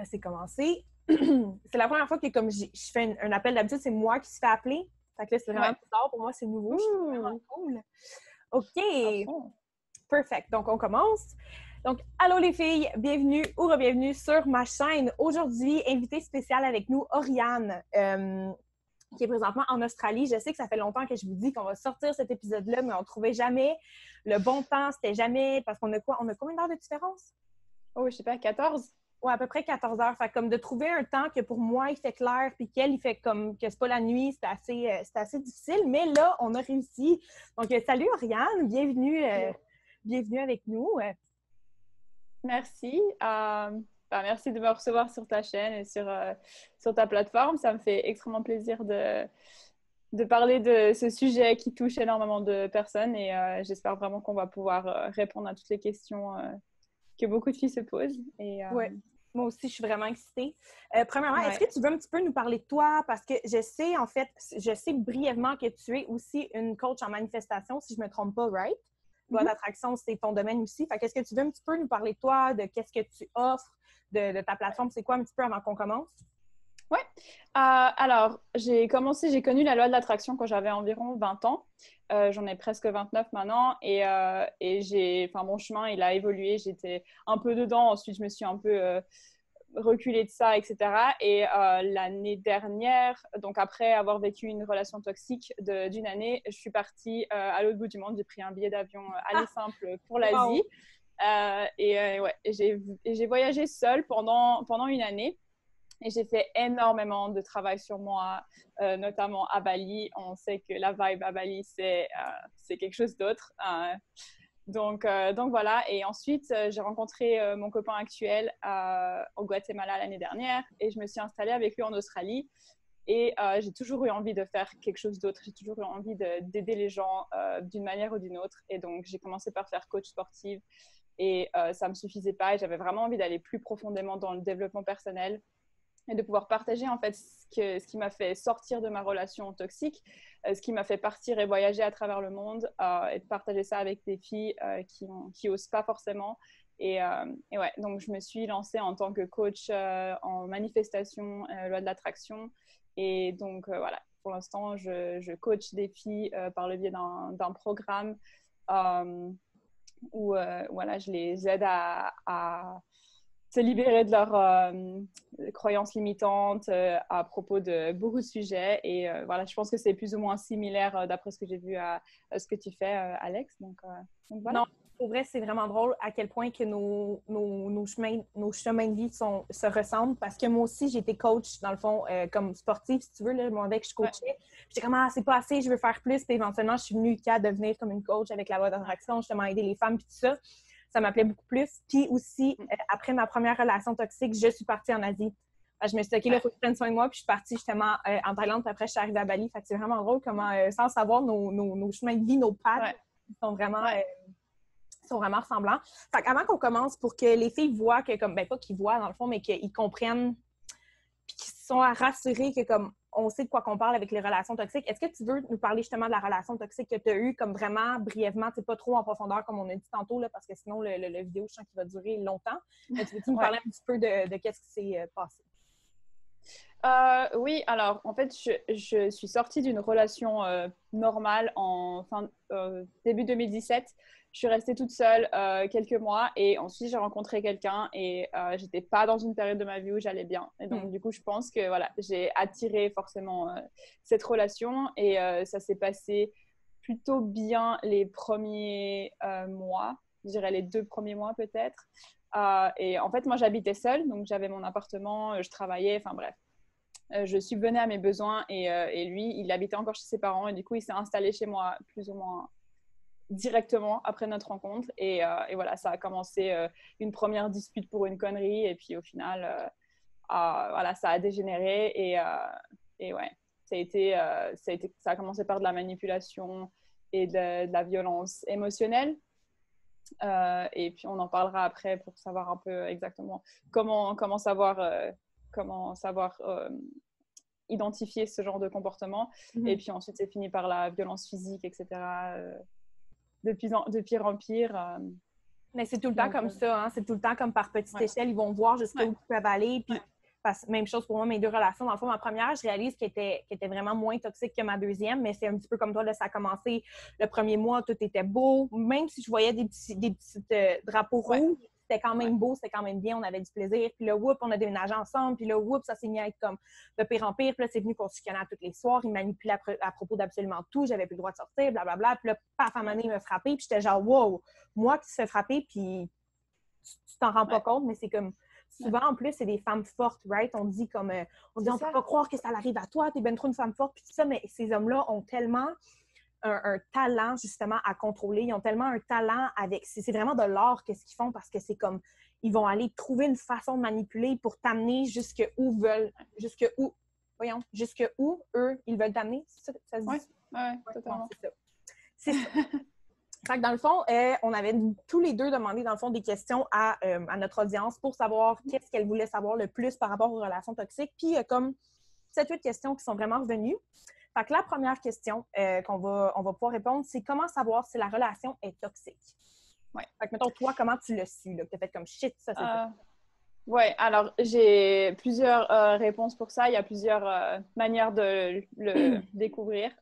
C'est commencé. C'est la première fois que comme je fais un appel. D'habitude, c'est moi qui se fait appeler. Fait que là, c'est vraiment Ouais. bizarre. Pour moi, c'est nouveau. Je trouve ça vraiment Ouh, cool. à OK. fond. Perfect. Donc, on commence. Donc, allô les filles, bienvenue ou re-bienvenue sur ma chaîne. Aujourd'hui, invitée spéciale avec nous, Oriane, qui est présentement en Australie. Je sais que ça fait longtemps que je vous dis qu'on va sortir cet épisode-là, mais on ne trouvait jamais le bon temps. C'était jamais... Parce qu'on a quoi? On a combien d'heures de différence? Oh, je sais pas, 14? Ouais, à peu près 14 heures. Fait comme de trouver un temps que pour moi, il fait clair, puis qu'elle, il fait comme que c'est pas la nuit, c'était assez difficile. Mais là, on a réussi. Donc, salut Oriane, bienvenue avec nous. Merci. Merci de me recevoir sur ta chaîne et sur ta plateforme. Ça me fait extrêmement plaisir de parler de ce sujet qui touche énormément de personnes et j'espère vraiment qu'on va pouvoir répondre à toutes les questions que beaucoup de filles se posent. Ouais. Moi aussi, je suis vraiment excitée. Premièrement, est-ce Ouais. que tu veux un petit peu nous parler de toi? Parce que je sais, en fait, je sais brièvement que tu es aussi une coach en manifestation, si je ne me trompe pas, right? Loi Mhm. d'attraction, c'est ton domaine aussi. Fait qu'est-ce que tu veux un petit peu nous parler de toi, de qu'est-ce que tu offres, de ta plateforme? C'est quoi un petit peu avant qu'on commence? Ouais. Alors, j'ai connu la loi de l'attraction quand j'avais environ 20 ans. J'en ai presque 29 maintenant enfin, mon chemin, il a évolué. J'étais un peu dedans. Ensuite, je me suis un peu reculée de ça, etc. Et l'année dernière, donc après avoir vécu une relation toxique d'une année, je suis partie à l'autre bout du monde. J'ai pris un billet d'avion aller Ah, simple pour l'Asie. wow! Ouais, j'ai voyagé seule pendant une année. Et j'ai fait énormément de travail sur moi, notamment à Bali. On sait que la vibe à Bali, c'est quelque chose d'autre. Donc voilà. Et ensuite, j'ai rencontré mon copain actuel au Guatemala l'année dernière et je me suis installée avec lui en Australie. Et j'ai toujours eu envie de faire quelque chose d'autre. J'ai toujours eu envie d'aider les gens d'une manière ou d'une autre. Et donc, j'ai commencé par faire coach sportive et ça ne me suffisait pas. Et j'avais vraiment envie d'aller plus profondément dans le développement personnel et de pouvoir partager en fait ce qui m'a fait sortir de ma relation toxique, ce qui m'a fait partir et voyager à travers le monde et de partager ça avec des filles qui osent pas forcément. Et ouais, donc je me suis lancée en tant que coach en manifestation, loi de l'attraction. Et donc voilà, pour l'instant, je coach des filles par le biais d'un programme où voilà, je les aide à se libérer de leurs croyances limitantes à propos de beaucoup de sujets. Et voilà, je pense que c'est plus ou moins similaire d'après ce que j'ai vu à ce que tu fais, Alex. Donc voilà. Non, pour vrai, c'est vraiment drôle à quel point que nos chemins de vie se ressemblent parce que moi aussi, j'ai été coach, dans le fond, comme sportive, si tu veux, là, moi, avec, je Ouais, coachais. J'étais comme, ah, c'est pas assez, je veux faire plus. Puis éventuellement, je suis venue qu'à devenir comme une coach avec la loi d'attraction, justement, aider les femmes, puis tout ça. Ça m'appelait beaucoup plus. Puis aussi, après ma première relation toxique, je suis partie en Asie. Je me suis dit, OK, là, il ouais, faut que je prenne soin de moi. Puis je suis partie justement en Thaïlande. Puis après, je suis arrivée à Bali. Fait que c'est vraiment drôle comment, sans savoir, nos chemins de vie, nos pattes ouais, sont vraiment ouais. sont vraiment ressemblants. Fait avant qu'on commence, pour que les filles voient que, comme, ben pas qu'ils voient dans le fond, mais qu'ils comprennent, puis qu'ils sont rassurés que, comme, on sait de quoi qu'on parle avec les relations toxiques, est-ce que tu veux nous parler justement de la relation toxique que tu as eue, comme vraiment brièvement, c'est pas trop en profondeur, comme on a dit tantôt, là, parce que sinon, le vidéo, je sens qu'il va durer longtemps. Mais tu veux-tu nous Ouais. parler un petit peu de qu'est-ce qui s'est passé? Oui, alors en fait, je suis sortie d'une relation normale début 2017. Je suis restée toute seule quelques mois et ensuite j'ai rencontré quelqu'un et j'étais pas dans une période de ma vie où j'allais bien. Et Hmm. donc du coup, je pense que voilà, j'ai attiré forcément cette relation et ça s'est passé plutôt bien les premiers mois, je dirais les 2 premiers mois peut-être. Et en fait, moi j'habitais seule, donc j'avais mon appartement, je travaillais, enfin bref. Je subvenais à mes besoins et lui, il habitait encore chez ses parents et du coup, il s'est installé chez moi plus ou moins directement après notre rencontre. Et voilà, ça a commencé une première dispute pour une connerie et puis au final, voilà, ça a dégénéré et ouais, ça a commencé par de la manipulation et de la violence émotionnelle. Et puis on en parlera après pour savoir un peu exactement comment savoir identifier ce genre de comportement. Et Mhm. puis ensuite, c'est fini par la violence physique, etc. De pire en pire. Mais c'est tout le temps Donc, comme ça, hein? C'est tout le temps comme par petite ouais. échelle. Ils vont voir jusqu'où Ouais. ils peuvent aller. Puis, Ouais. même chose pour moi, mes deux relations. Dans le fond, ma première, je réalise qu'elle était vraiment moins toxique que ma deuxième, mais c'est un petit peu comme toi, là, ça a commencé le premier mois, tout était beau. Même si je voyais des petits drapeaux Ouais. rouges, c'était quand Ouais. même beau, c'était quand même bien, on avait du plaisir. Puis là, whoop, on a déménagé ensemble. Puis là, whoop, ça s'est mis à être comme de pire en pire. Puis là, c'est venu qu'on se chicanait tous les soirs. Il manipulait à propos d'absolument tout. J'avais plus le droit de sortir, blablabla. Puis là, paf, à un moment donné, il me frappait. Puis j'étais genre, wow, moi qui se fais frapper, puis tu t'en rends pas Ouais. compte, mais c'est comme souvent en plus, c'est des femmes fortes, right? On dit comme on dit C'est on peut ça. pas croire que ça arrive à toi, t'es ben trop une femme forte, puis tout ça, mais ces hommes-là ont tellement un talent justement à contrôler, ils ont tellement un talent avec. C'est vraiment de l'art qu'est-ce qu'ils font parce que c'est comme ils vont aller trouver une façon de manipuler pour t'amener jusque où eux ils veulent t'amener. C'est ça, ça se dit? Ouais. Ouais, Ouais, totalement. bon, c'est ça. C'est ça. Fait que dans le fond, on avait tous les deux demandé, dans le fond, des questions à notre audience pour savoir qu'est-ce qu'elle voulait savoir le plus par rapport aux relations toxiques. Puis, il y a comme 7-8 questions qui sont vraiment revenues. Fait que la première question on va pouvoir répondre, c'est comment savoir si la relation est toxique? Ouais. Fait que, mettons, toi, comment tu l'as su? Tu as fait comme shit, ça, c'est toxique. Ouais, alors j'ai plusieurs réponses pour ça. Il y a plusieurs manières de le découvrir.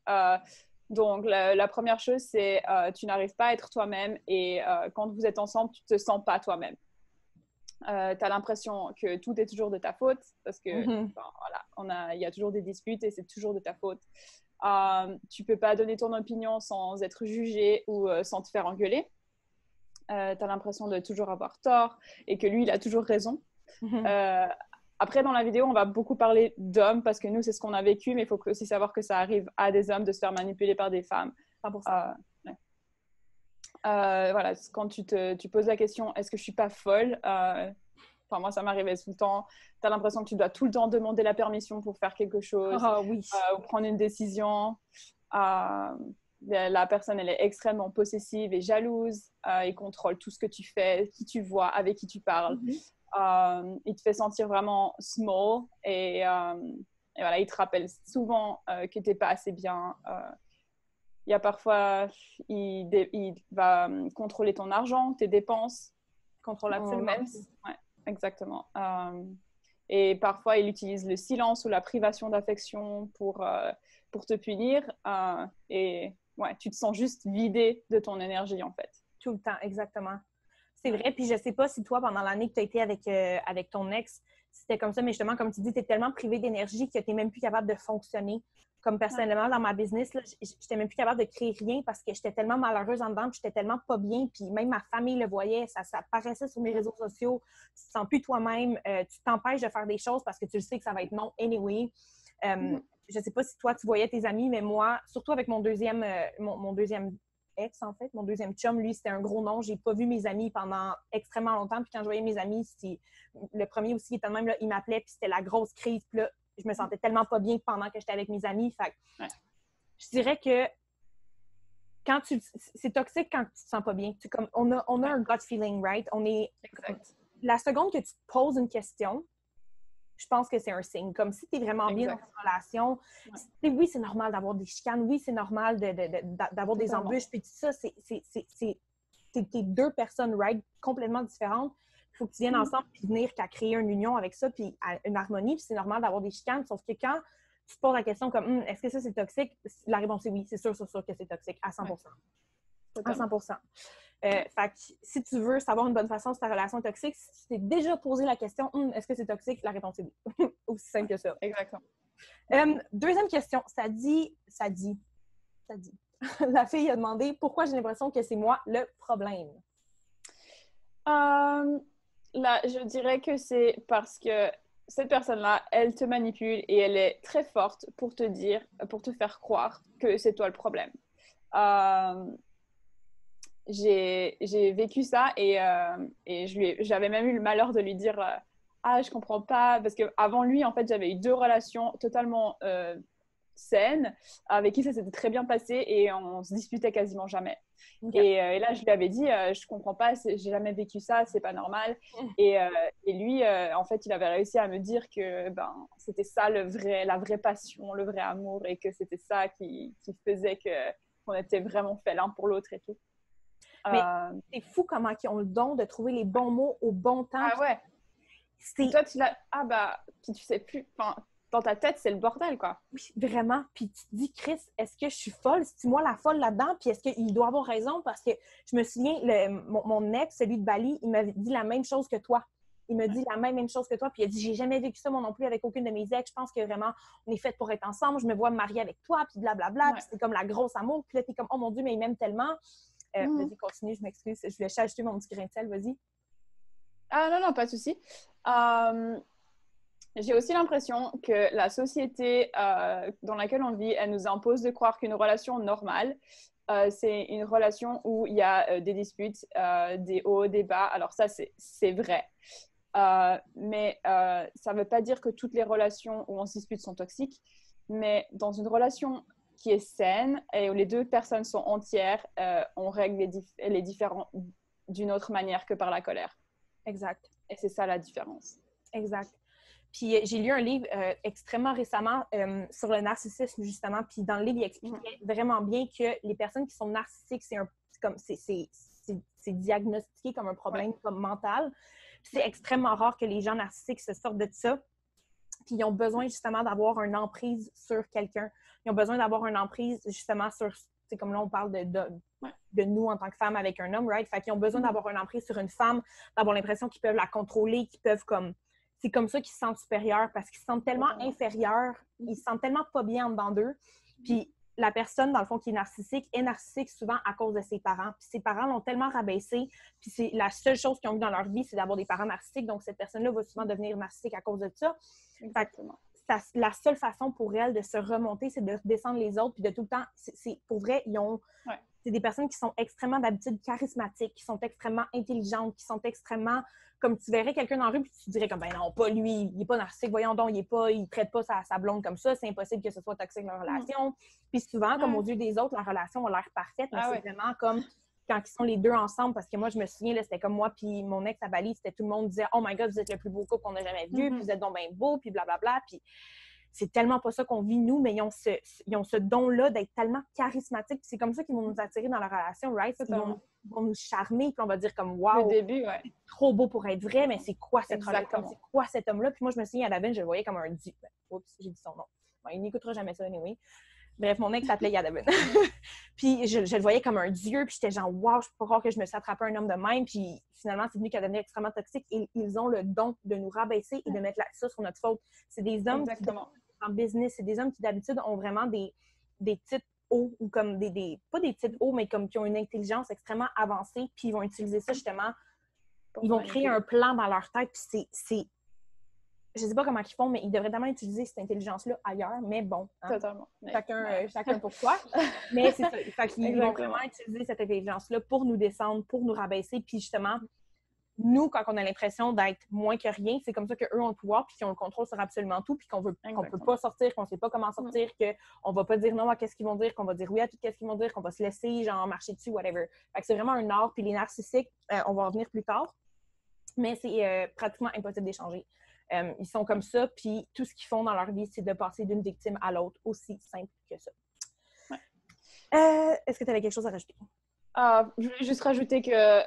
Donc, la première chose, c'est tu n'arrives pas à être toi-même et quand vous êtes ensemble, tu ne te sens pas toi-même. Tu as l'impression que tout est toujours de ta faute parce que voilà, il y a toujours des disputes et c'est toujours de ta faute. Tu ne peux pas donner ton opinion sans être jugé ou sans te faire engueuler. Tu as l'impression de toujours avoir tort et que lui, il a toujours raison. Après, dans la vidéo, on va beaucoup parler d'hommes parce que nous, c'est ce qu'on a vécu, mais il faut aussi savoir que ça arrive à des hommes de se faire manipuler par des femmes. 100%. Ouais. Voilà, quand tu poses la question, est-ce que je suis pas folle? Enfin, moi, ça m'arrivait tout le temps. Tu as l'impression que tu dois tout le temps demander la permission pour faire quelque chose Oui. ou prendre une décision. La personne, elle est extrêmement possessive et jalouse. Il contrôle tout ce que tu fais, qui tu vois, avec qui tu parles. Il te fait sentir vraiment small et voilà, il te rappelle souvent que tu n'es pas assez bien. Il y a parfois, il va contrôler ton argent, tes dépenses. Contrôle absolument. Ouais, exactement. Et parfois, il utilise le silence ou la privation d'affection pour te punir. Et ouais, tu te sens juste vidé de ton énergie, en fait. Tout le temps, exactement. C'est vrai. Puis je sais pas si toi, pendant l'année que tu as été avec ton ex, c'était comme ça, mais justement, comme tu dis, tu es tellement privé d'énergie que tu n'es même plus capable de fonctionner. Comme personnellement, dans ma business, je n'étais même plus capable de créer rien parce que j'étais tellement malheureuse en dedans, puis j'étais tellement pas bien, puis même ma famille le voyait, ça apparaissait sur mes réseaux sociaux. Tu te sens plus toi-même, tu t'empêches de faire des choses parce que tu le sais que ça va être non anyway. Je sais pas si toi, tu voyais tes amis, mais moi, surtout avec mon deuxième ex, en fait, mon deuxième chum, lui, c'était un gros nom. J'ai pas vu mes amis pendant extrêmement longtemps. Puis quand je voyais mes amis, le premier aussi, il était même là, il m'appelait, puis c'était la grosse crise. Puis là, je me sentais tellement pas bien pendant que j'étais avec mes amis. Fait que je dirais que c'est toxique quand tu te sens pas bien. C'est comme, on a un gut feeling, right? Exact. La seconde que tu te poses une question, je pense que c'est un signe. Comme si tu es vraiment bien dans une relation. Oui, c'est normal d'avoir des chicanes. Oui, c'est normal d'avoir des embûches. Puis tout ça, c'est deux personnes, right, complètement différentes. Il faut que tu viennes ensemble puis venir qu'à créer une union avec ça, puis une harmonie. Puis c'est normal d'avoir des chicanes. Sauf que quand tu te poses la question comme est-ce que ça, c'est toxique? La réponse est oui. C'est sûr que c'est toxique à 100%. À 100%. Fait que si tu veux savoir une bonne façon si ta relation est toxique, si tu t'es déjà posé la question est-ce que c'est toxique? La réponse est oui. Aussi simple que ça. Exactement. Deuxième question. Ça dit. La fille a demandé pourquoi j'ai l'impression que c'est moi le problème. Là, je dirais que c'est parce que cette personne-là, elle te manipule et elle est très forte pour te faire croire que c'est toi le problème. J'ai vécu ça et j'avais même eu le malheur de lui dire je comprends pas, parce qu'avant lui, en fait, j'avais eu 2 relations totalement saines avec qui ça s'était très bien passé et on se disputait quasiment jamais. Et là, je lui avais dit je comprends pas, j'ai jamais vécu ça, c'est pas normal. Et lui, en fait, il avait réussi à me dire que c'était ça la vraie passion, le vrai amour, et que c'était ça qui faisait qu'on était vraiment fait l'un pour l'autre et tout. Mais Euh, c'est fou comment ils ont le don de trouver les bons mots au bon temps. Ah ouais. C'est Toi, tu l'as. Ah bah, puis tu sais plus. Enfin, dans ta tête, c'est le bordel, quoi. oui, vraiment. Puis tu te dis, Chris, est-ce que je suis folle? C'est moi la folle là-dedans? Puis est-ce qu'il doit avoir raison? Parce que je me souviens, mon ex, celui de Bali, il m'avait dit la même chose que toi. Il me dit la même chose que toi. Puis il a dit, j'ai jamais vécu ça, moi non plus, avec aucune de mes ex. Je pense que vraiment, on est fait pour être ensemble. Je me vois me marier avec toi, puis blablabla. Ouais. Puis c'est comme la grosse amour. Puis là, t'es comme, oh mon Dieu, mais il m'aime tellement. Vas-y, continue, je m'excuse. Je voulais juste ajouter mon petit grain de sel, vas-y. Ah non, non, pas de souci. J'ai aussi l'impression que la société dans laquelle on vit, elle nous impose de croire qu'une relation normale, c'est une relation où il y a des disputes, des hauts, des bas. Alors ça, c'est vrai. Mais ça ne veut pas dire que toutes les relations où on se dispute sont toxiques. Mais dans une relation qui est saine et où les deux personnes sont entières, on règle les différends d'une autre manière que par la colère. Exact. Et c'est ça la différence. Exact. Puis j'ai lu un livre extrêmement récemment sur le narcissisme, justement. Puis dans le livre, il expliquait vraiment bien que les personnes qui sont narcissiques, c'est diagnostiqué comme un problème comme mental. Puis c'est extrêmement rare que les gens narcissiques se sortent de ça. Puis ils ont besoin justement d'avoir une emprise sur quelqu'un. Ils ont besoin d'avoir une emprise justement sur, c'est comme là on parle de nous en tant que femmes avec un homme, right? Fait qu'ils ont besoin d'avoir une emprise sur une femme, d'avoir l'impression qu'ils peuvent la contrôler, qu'ils peuvent comme... C'est comme ça qu'ils se sentent supérieurs parce qu'ils se sentent tellement inférieurs, ils se sentent tellement pas bien en dedans d'eux. Puis la personne, dans le fond, qui est narcissique souvent à cause de ses parents. Puis ses parents l'ont tellement rabaissé, puis c'est la seule chose qu'ils ont eu dans leur vie, c'est d'avoir des parents narcissiques. Donc cette personne-là va souvent devenir narcissique à cause de ça. Exactement. La seule façon pour elle de se remonter, c'est de descendre les autres, puis de tout le temps, pour vrai, c'est des personnes qui sont extrêmement d'habitude charismatiques, qui sont extrêmement intelligentes, qui sont extrêmement, comme tu verrais quelqu'un dans la rue, puis tu dirais comme, ben non, pas lui, il n'est pas narcissique, voyons donc, il traite pas sa blonde comme ça, c'est impossible que ce soit toxique leur relation. Puis souvent, comme aux yeux des autres, la relation a l'air parfaite, mais c'est vraiment comme quand ils sont les deux ensemble, parce que moi, je me souviens, là, c'était comme moi puis mon ex à Bali, c'était tout le monde disait « Oh my God, vous êtes le plus beau couple qu'on a jamais vu, puis vous êtes donc bien beau, puis blablabla. » Puis c'est tellement pas ça qu'on vit, nous, mais ils ont ce don-là d'être tellement charismatiques. Puis c'est comme ça qu'ils vont nous attirer dans la relation, right? Ils vont nous charmer, puis on va dire comme « Wow, le début, c'est trop beau pour être vrai, mais c'est quoi cette relation? C'est quoi cet homme-là? » Puis moi, je me souviens, à la veine, je le voyais comme un dieu. Oups, j'ai dit son nom. Bon, il n'écoutera jamais ça, anyway. Bref, mon ex s'appelait Yadavin. Puis je le voyais comme un dieu, puis j'étais genre, wow, je peux pas croire que je me suis attrapé un homme de même. Puis finalement, c'est venu qu'à devenir extrêmement toxique. Et ils ont le don de nous rabaisser et de mettre ça sur notre faute. C'est des hommes qui, en business, c'est des hommes qui d'habitude ont vraiment des titres hauts, ou comme pas des titres hauts, mais comme qui ont une intelligence extrêmement avancée, puis ils vont utiliser ça justement. Ils vont créer un plan dans leur tête, puis c'est je sais pas comment ils font, mais ils devraient tellement utiliser cette intelligence-là ailleurs, mais bon. Hein? Totalement. Chacun pour soi. Mais c'est ça. Fait qu'ils vont vraiment utiliser cette intelligence-là pour nous descendre, pour nous rabaisser. Puis justement, nous, quand on a l'impression d'être moins que rien, c'est comme ça qu'eux ont le pouvoir, puis qu'ils ont le contrôle sur absolument tout, puis qu'on peut pas sortir, qu'on sait pas comment sortir, qu'on va pas dire non à qu'est-ce qu'ils vont dire, qu'on va dire oui à tout qu'est-ce qu'ils vont dire, qu'on va se laisser, genre, marcher dessus, whatever. Fait que c'est vraiment un art. Puis les narcissiques, on va en revenir plus tard, mais c'est pratiquement impossible d'échanger. Ils sont comme ça, puis tout ce qu'ils font dans leur vie, c'est de passer d'une victime à l'autre, aussi simple que ça. Est-ce que tu avais quelque chose à rajouter? Je voulais juste rajouter que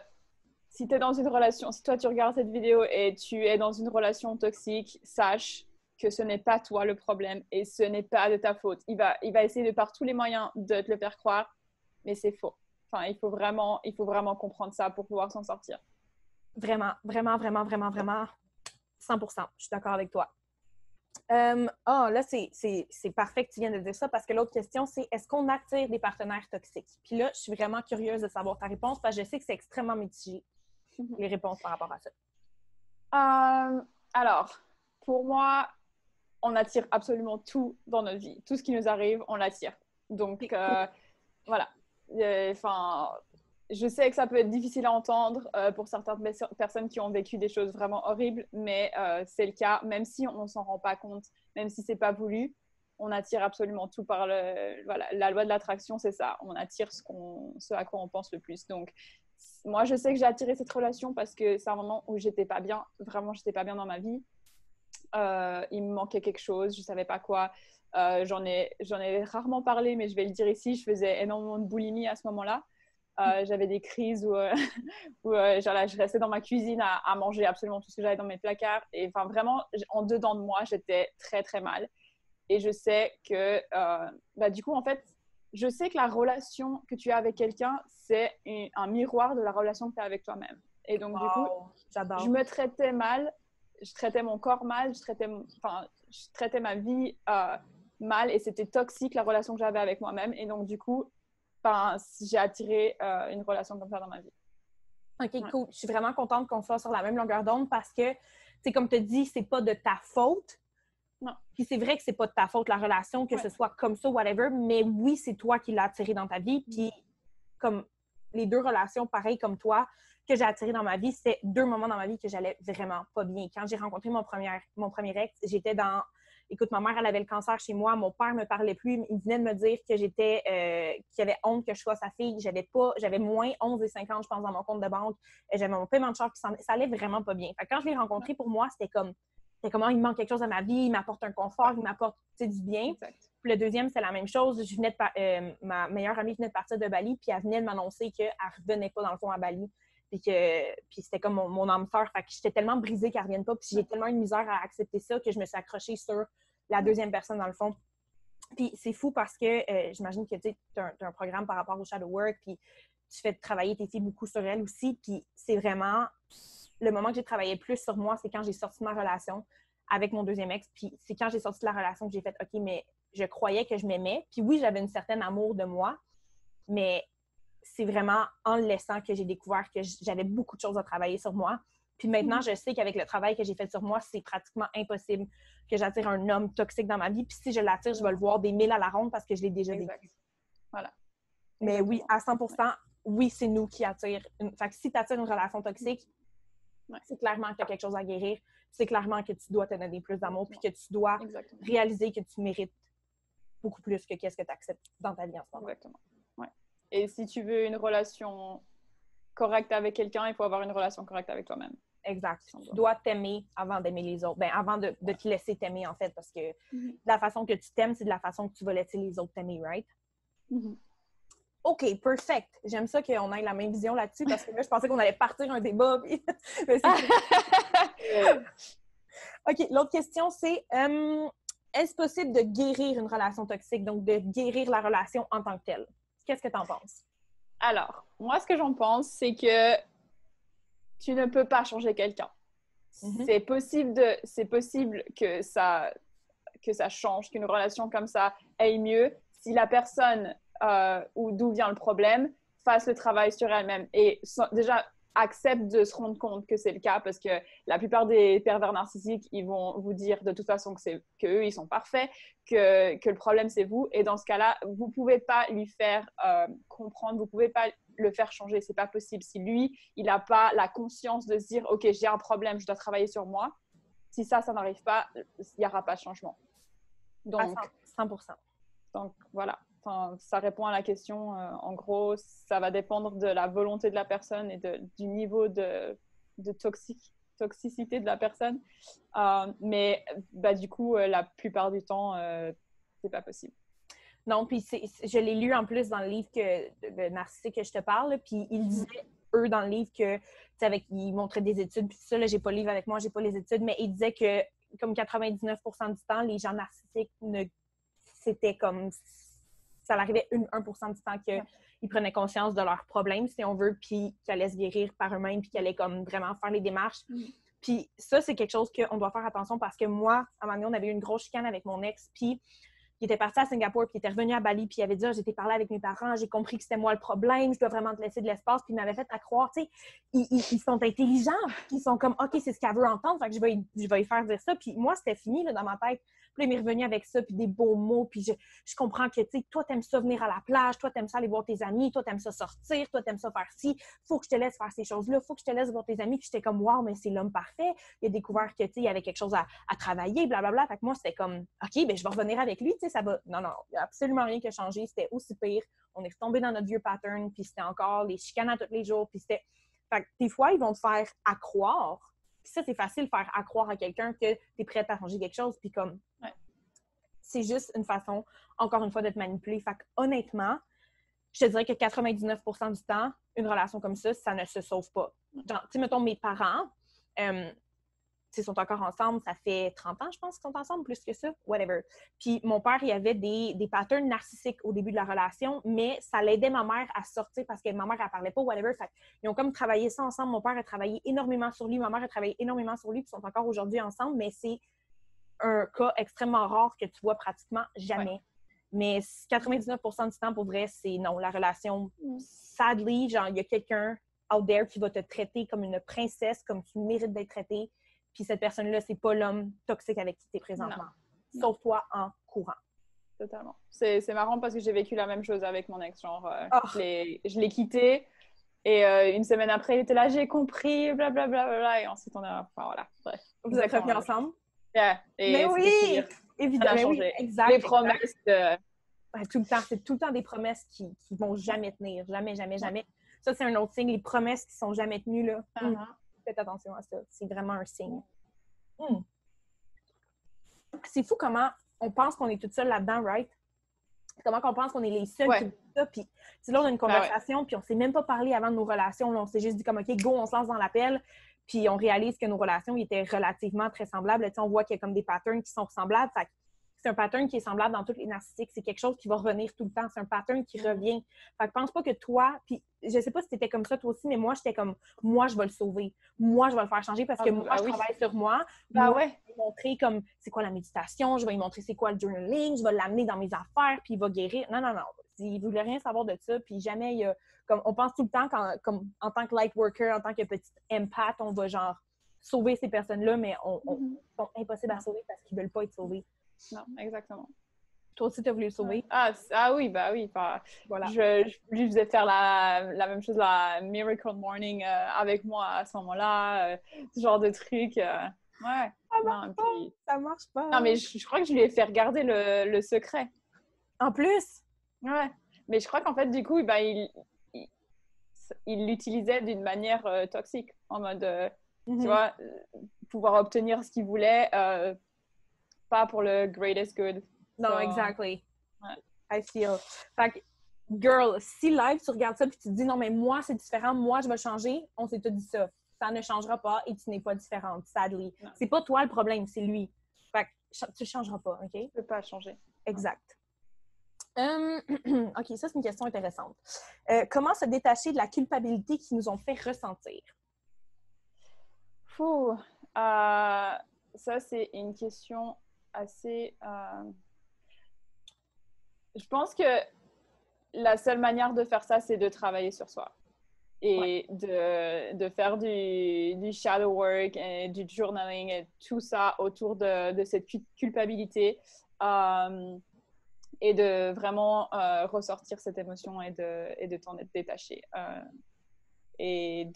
si tu es dans une relation, si toi tu regardes cette vidéo et tu es dans une relation toxique, sache que ce n'est pas toi le problème et ce n'est pas de ta faute. Il va essayer de par tous les moyens de te le faire croire, mais c'est faux. Enfin, il faut vraiment comprendre ça pour pouvoir s'en sortir. Vraiment, vraiment, vraiment, vraiment, vraiment. 100%, je suis d'accord avec toi. Là, c'est parfait que tu viennes de dire ça parce que l'autre question, c'est est-ce qu'on attire des partenaires toxiques? Puis là, je suis vraiment curieuse de savoir ta réponse parce que je sais que c'est extrêmement mitigé, les réponses par rapport à ça. Alors, pour moi, on attire absolument tout dans notre vie. Tout ce qui nous arrive, on l'attire. Donc, voilà. Enfin... Je sais que ça peut être difficile à entendre pour certaines personnes qui ont vécu des choses vraiment horribles, mais c'est le cas, même si on ne s'en rend pas compte, même si ce n'est pas voulu, on attire absolument tout par la loi de l'attraction, c'est ça. On attire ce à quoi on pense le plus. Donc, moi, je sais que j'ai attiré cette relation parce que c'est un moment où j'étais pas bien, vraiment, j'étais pas bien dans ma vie. Il me manquait quelque chose, je ne savais pas quoi. J'en ai rarement parlé, mais je vais le dire ici, je faisais énormément de boulimie à ce moment-là. J'avais des crises où genre là, je restais dans ma cuisine à manger absolument tout ce que j'avais dans mes placards. Et enfin, vraiment, en dedans de moi, j'étais très, très mal. Et je sais que, du coup, en fait, je sais que la relation que tu as avec quelqu'un, c'est un miroir de la relation que tu as avec toi-même. Et donc, du coup, je me traitais mal, je traitais mon corps mal, je traitais ma vie mal et c'était toxique la relation que j'avais avec moi-même. Et donc, du coup, j'ai attiré une relation comme ça dans ma vie. OK, cool. Je suis vraiment contente qu'on soit sur la même longueur d'onde parce que, c'est comme tu dis, c'est pas de ta faute. Non. Puis c'est vrai que c'est pas de ta faute, la relation, que ce soit comme ça, whatever, mais oui, c'est toi qui l'as attiré dans ta vie. Puis comme les deux relations, pareilles comme toi, que j'ai attirées dans ma vie, c'était 2 moments dans ma vie que j'allais vraiment pas bien. Quand j'ai rencontré mon premier ex, j'étais dans... Écoute, ma mère, elle avait le cancer chez moi. Mon père me parlait plus. Il venait de me dire que qu'il avait honte que je sois sa fille. J'avais moins 11,50, je pense, dans mon compte de banque. J'avais mon paiement de charge, ça allait vraiment pas bien. Fait que quand je l'ai rencontré, pour moi, c'était comme il me manque quelque chose à ma vie, il m'apporte un confort, il m'apporte du bien. Exact. Puis le deuxième, c'est la même chose. Ma meilleure amie venait de partir de Bali, puis elle venait de m'annoncer qu'elle ne revenait pas dans le fond à Bali. Puis c'était comme mon âme sœur. Fait que j'étais tellement brisée qu'elle ne revienne pas. Puis j'ai tellement une misère à accepter ça que je me suis accrochée sur la deuxième personne dans le fond. Puis c'est fou parce que j'imagine que tu as un programme par rapport au shadow work, puis tu fais travailler tes filles beaucoup sur elles aussi. Puis c'est vraiment le moment que j'ai travaillé le plus sur moi, c'est quand j'ai sorti de ma relation avec mon deuxième ex. Puis c'est quand j'ai sorti de la relation que j'ai fait « OK, mais je croyais que je m'aimais. » Puis oui, j'avais une certaine amour de moi, mais c'est vraiment en le laissant que j'ai découvert que j'avais beaucoup de choses à travailler sur moi. Puis maintenant, je sais qu'avec le travail que j'ai fait sur moi, c'est pratiquement impossible que j'attire un homme toxique dans ma vie. Puis si je l'attire, je vais le voir des 1000 à la ronde parce que je l'ai déjà vécu. Voilà. Mais oui, à 100%, oui, c'est nous qui attirent. Fait que si tu attires une relation toxique, c'est clairement qu'il y a quelque chose à guérir. C'est clairement que tu dois te donner plus d'amour puis que tu dois réaliser que tu mérites beaucoup plus que qu'est-ce que tu acceptes dans ta vie en ce moment. Exactement. Ouais. Et si tu veux une relation correcte avec quelqu'un, il faut avoir une relation correcte avec toi-même. Exact. Tu dois t'aimer avant d'aimer les autres. Ben, avant de te laisser t'aimer, en fait, parce que la façon que tu t'aimes, c'est de la façon que tu vas laisser les autres t'aimer, right? OK, perfect. J'aime ça qu'on ait la même vision là-dessus parce que là, je pensais qu'on allait partir un débat. Puis... OK, l'autre question, c'est est-ce possible de guérir une relation toxique, donc de guérir la relation en tant que telle? Qu'est-ce que tu en penses? Alors, moi, ce que j'en pense, c'est que tu ne peux pas changer quelqu'un. C'est possible que ça change, qu'une relation comme ça aille mieux si la personne ou d'où vient le problème fasse le travail sur elle-même et déjà accepte de se rendre compte que c'est le cas parce que la plupart des pervers narcissiques, ils vont vous dire de toute façon qu'eux, ils sont parfaits, que le problème, c'est vous. Et dans ce cas-là, vous ne pouvez pas lui faire comprendre, vous ne pouvez pas le faire changer. C'est pas possible. Si lui, il n'a pas la conscience de se dire « Ok, j'ai un problème, je dois travailler sur moi », si ça n'arrive pas, il n'y aura pas de changement. Donc, 100%. Donc, voilà. Enfin, ça répond à la question. En gros, ça va dépendre de la volonté de la personne et du niveau de toxicité de la personne. Mais du coup, la plupart du temps, c'est pas possible. Non, puis je l'ai lu en plus dans le livre de Narcissique que je te parle, puis ils disaient, eux, dans le livre, que, ils montraient des études, puis ça, là, j'ai pas le livre avec moi, j'ai pas les études, mais ils disaient que, comme 99% du temps, les gens narcissiques c'était comme... Ça arrivait 1% du temps qu'ils prenaient conscience de leurs problèmes, si on veut, puis qu'ils allaient se guérir par eux-mêmes, puis qu'ils allaient comme vraiment faire les démarches. Puis ça, c'est quelque chose qu'on doit faire attention parce que moi, à un moment donné, on avait eu une grosse chicane avec mon ex, puis il était parti à Singapour, puis il était revenu à Bali, puis il avait dit « j'ai été parler avec mes parents, j'ai compris que c'était moi le problème, je dois vraiment te laisser de l'espace », puis il m'avait fait à croire, tu sais, ils sont intelligents, puis ils sont comme « OK, c'est ce qu'elle veut entendre, fait que je vais lui faire dire ça », puis moi, c'était fini là, dans ma tête. Puis il m'est revenu avec ça, puis des beaux mots, puis je comprends que, tu sais, toi, t'aimes ça venir à la plage, toi, t'aimes ça aller voir tes amis, toi, t'aimes ça sortir, toi, t'aimes ça faire ci, faut que je te laisse faire ces choses-là, faut que je te laisse voir tes amis, puis j'étais comme « wow, mais c'est l'homme parfait », il a découvert que, tu sais, il y avait quelque chose à travailler, blablabla, fait que moi, c'était comme « OK, ben je vais revenir avec lui, tu sais, ça va... » Non, il n'y a absolument rien qui a changé, c'était aussi pire, on est retombé dans notre vieux pattern, puis c'était encore les chicanes à tous les jours, puis c'était... Fait que des fois, ils vont te faire accroire, puis ça, c'est facile de faire accroire à quelqu'un que tu es prête à changer quelque chose, puis comme... C'est juste une façon, encore une fois, de te manipuler. Fait que, honnêtement, je te dirais que 99% du temps, une relation comme ça ne se sauve pas. Genre, tu sais, mettons, mes parents, ils sont encore ensemble, ça fait 30 ans, je pense, qu'ils sont ensemble, plus que ça, whatever. Puis mon père, il avait des patterns narcissiques au début de la relation, mais ça l'aidait ma mère à sortir parce que ma mère, elle parlait pas, whatever. Fait ils ont comme travaillé ça ensemble. Mon père a travaillé énormément sur lui, ma mère a travaillé énormément sur lui, puis ils sont encore aujourd'hui ensemble, mais c'est un cas extrêmement rare que tu vois pratiquement jamais. Ouais. Mais 99% du temps, pour vrai, c'est non. La relation, sadly, genre, il y a quelqu'un out there qui va te traiter comme une princesse, comme tu mérites d'être traitée. Puis cette personne-là, c'est pas l'homme toxique avec qui tu es présentement. Sauve-toi en courant. Totalement. C'est marrant parce que j'ai vécu la même chose avec mon ex. Genre, je l'ai quitté et une semaine après, il était là, j'ai compris, blablabla. Bla, bla, bla, et ensuite, on a... Enfin, voilà, bref. Vous êtes revenus ensemble? Yeah. Et mais oui! Évidemment. Ça a changé. Oui, exact, les promesses tout le temps. C'est tout le temps des promesses qui vont jamais tenir. Jamais, jamais, jamais. Ça, c'est un autre signe. Les promesses qui sont jamais tenues, là. Faites attention à ça. C'est vraiment un signe. C'est fou comment on pense qu'on est toutes seules là-dedans, right? Comment on pense qu'on est les seuls qui font ça. Puis, là, on a une conversation, puis on s'est même pas parlé avant de nos relations. Là, on s'est juste dit comme, OK, go, on se lance dans l'appel. Puis, on réalise que nos relations étaient relativement très semblables. Là, on voit qu'il y a comme des patterns qui sont semblables. Fait que c'est un pattern qui est semblable dans tous les narcissiques. C'est quelque chose qui va revenir tout le temps. C'est un pattern qui revient. Fait que pense pas que toi, puis je sais pas si t'étais comme ça toi aussi, mais moi, j'étais comme, moi, je vais le sauver. Moi, je vais le faire changer parce que moi, je travaille sur moi. Moi, je vais lui montrer comme, c'est quoi la méditation, je vais lui montrer c'est quoi le journaling, je vais l'amener dans mes affaires, puis il va guérir. Non. Il voulait rien savoir de ça, puis jamais il y a, comme, on pense tout le temps comme, en tant que light worker, en tant que petite empath, on va genre sauver ces personnes-là, mais ils sont impossibles à sauver parce qu'ils veulent pas être sauvés. Non, exactement. Toi aussi, tu as voulu le sauver? Ah oui, bah oui. Voilà. Je lui faisais faire la même chose, la Miracle Morning avec moi à ce moment-là, ce genre de truc. Ça marche pas. Non, mais je crois que je lui ai fait regarder le secret. En plus? Ouais. Mais je crois qu'en fait, du coup, bah, il l'utilisait d'une manière toxique, en mode, tu vois, pouvoir obtenir ce qu'il voulait, pas pour le greatest good. Non, exactly. I feel. Fait que, girl, si live, tu regardes ça puis tu te dis non, mais moi, c'est différent, moi, je vais changer, on s'est tout dit ça. Ça ne changera pas et tu n'es pas différente, sadly. Non. C'est pas toi le problème, c'est lui. Fait que tu ne changeras pas, OK? Tu peux pas changer. Exact. OK, ça, c'est une question intéressante. Comment se détacher de la culpabilité qu'ils nous ont fait ressentir? Ça, c'est une question assez... Je pense que la seule manière de faire ça, c'est de travailler sur soi et de faire du shadow work et du journaling et tout ça autour de cette culpabilité et de vraiment ressortir cette émotion et de t'en être détaché. Et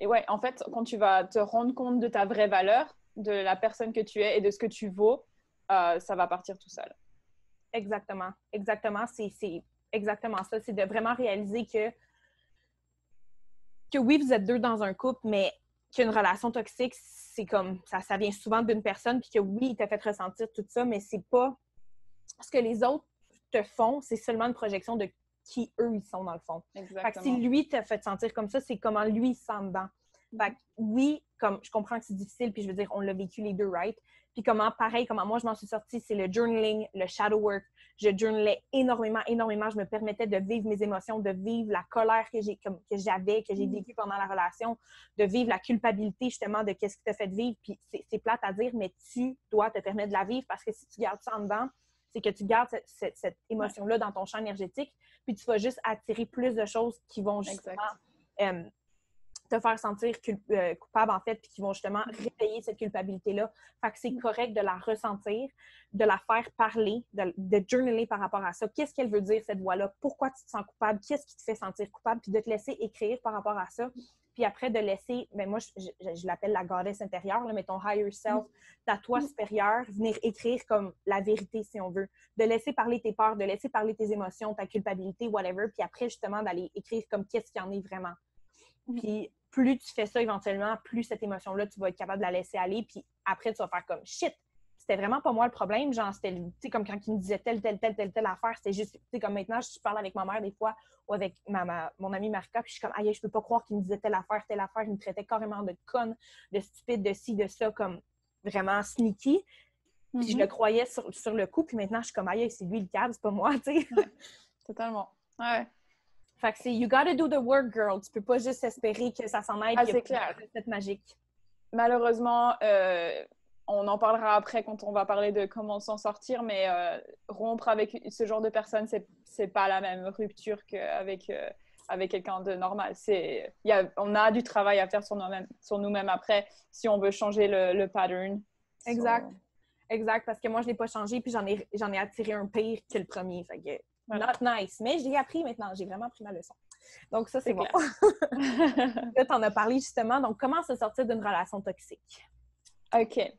ouais, en fait, quand tu vas te rendre compte de ta vraie valeur, de la personne que tu es et de ce que tu vaux, ça va partir tout seul. Exactement. C'est exactement ça. C'est de vraiment réaliser que oui, vous êtes deux dans un couple, mais qu'une relation toxique, c'est comme ça vient souvent d'une personne, puis que oui, il t'a fait ressentir tout ça, mais c'est pas ce que les autres te font, c'est seulement une projection de qui eux ils sont dans le fond. Exactement. Fait que si lui t'a fait sentir comme ça, c'est comment lui il se sent dedans. Fait que oui, comme je comprends que c'est difficile, puis je veux dire, on l'a vécu les deux, right? Puis comment moi je m'en suis sortie, c'est le journaling, le shadow work. Je journalais énormément. Je me permettais de vivre mes émotions, de vivre la colère que j'ai vécue pendant la relation, de vivre la culpabilité justement de qu'est-ce qui t'a fait vivre. Puis c'est plate à dire, mais tu dois te permettre de la vivre parce que si tu gardes ça en dedans, c'est que tu gardes cette émotion-là dans ton champ énergétique, puis tu vas juste attirer plus de choses qui vont justement te faire sentir coupable, en fait, puis qui vont justement réveiller cette culpabilité-là. Fait que c'est correct de la ressentir, de la faire parler, de journaler par rapport à ça. Qu'est-ce qu'elle veut dire, cette voix-là? Pourquoi tu te sens coupable? Qu'est-ce qui te fait sentir coupable? Puis de te laisser écrire par rapport à ça. Puis après, de laisser, ben moi, je l'appelle la goddess intérieure, là, mais ton higher self, ta toi supérieure, venir écrire comme la vérité, si on veut. De laisser parler tes peurs, de laisser parler tes émotions, ta culpabilité, whatever. Puis après, justement, d'aller écrire comme qu'est-ce qu'il y en est vraiment. Puis plus tu fais ça éventuellement, plus cette émotion-là, tu vas être capable de la laisser aller. Puis après, tu vas faire comme shit, c'était vraiment pas moi le problème. Genre, c'était, tu sais, comme quand il me disait telle affaire, c'était juste, tu sais, comme maintenant, je parle avec ma mère des fois ou avec mon amie Marika, puis je suis comme, aïe, je peux pas croire qu'il me disait telle affaire, il me traitait carrément de conne, de stupide, de ci, de ça, comme vraiment sneaky. Puis je le croyais sur le coup, puis maintenant, je suis comme, aïe, c'est lui le câble, c'est pas moi, tu sais. Ouais, totalement. Ouais. Fait que c'est you gotta do the work, girl. Tu peux pas juste espérer que ça s'en aille. Ah, c'est clair. Recette magique. Malheureusement, on en parlera après quand on va parler de comment s'en sortir, mais rompre avec ce genre de personnes, c'est pas la même rupture qu'avec avec quelqu'un de normal. On a du travail à faire sur nous-mêmes après si on veut changer le pattern. Exact. Exact, parce que moi, je l'ai pas changé, puis j'en ai attiré un pire que le premier. Fait que, not nice. Mais je l'ai appris maintenant. J'ai vraiment appris ma leçon. Donc, ça, c'est bon. Là, tu en as parlé justement. Donc, comment se sortir d'une relation toxique? OK.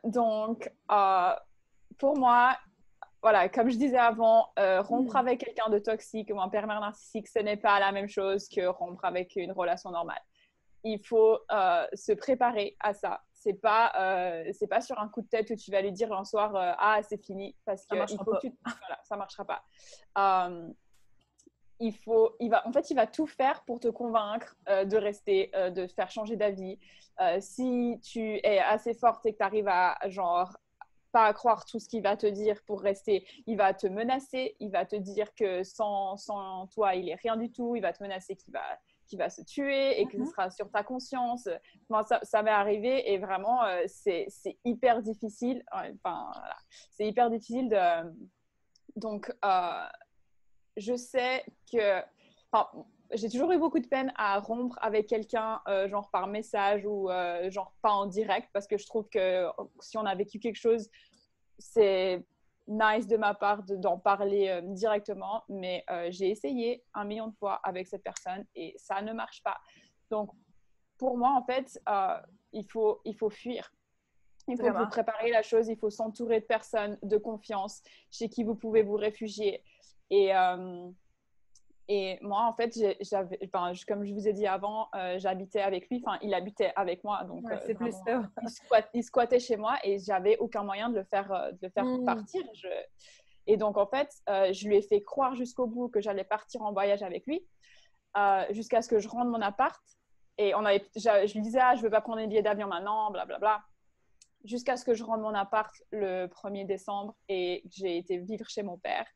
Donc, pour moi, voilà, comme je disais avant, rompre avec quelqu'un de toxique ou un pervers narcissique, ce n'est pas la même chose que rompre avec une relation normale. Il faut se préparer à ça. C'est pas sur un coup de tête où tu vas lui dire un soir ah, c'est fini, parce que voilà, ça marchera pas. Il va tout faire pour te convaincre de rester, de te faire changer d'avis. Si tu es assez forte et que tu arrives à genre pas à croire tout ce qu'il va te dire pour rester, il va te menacer, il va te dire que sans toi, il est rien du tout, il va te menacer qu'il va se tuer et que ce sera sur ta conscience. Moi, ça m'est arrivé et vraiment, c'est hyper difficile. Enfin, voilà. C'est hyper difficile de... Donc, je sais que... Enfin, j'ai toujours eu beaucoup de peine à rompre avec quelqu'un, genre par message ou genre pas en direct, parce que je trouve que si on a vécu quelque chose, c'est nice de ma part d'en parler directement, mais j'ai essayé 1 million de fois avec cette personne et ça ne marche pas. Donc, pour moi, en fait, il faut fuir. Il faut vous préparer la chose, il faut s'entourer de personnes de confiance chez qui vous pouvez vous réfugier. Et moi, en fait, comme je vous ai dit avant, j'habitais avec lui. Enfin, il habitait avec moi. Donc, c'est plus ça. Il squattait chez moi et j'avais aucun moyen de le faire partir. Et donc, en fait, je lui ai fait croire jusqu'au bout que j'allais partir en voyage avec lui jusqu'à ce que je rentre mon appart. Et je lui disais, ah, je ne veux pas prendre les billets d'avion maintenant, blablabla. Jusqu'à ce que je rentre mon appart le 1er décembre et j'ai été vivre chez mon père.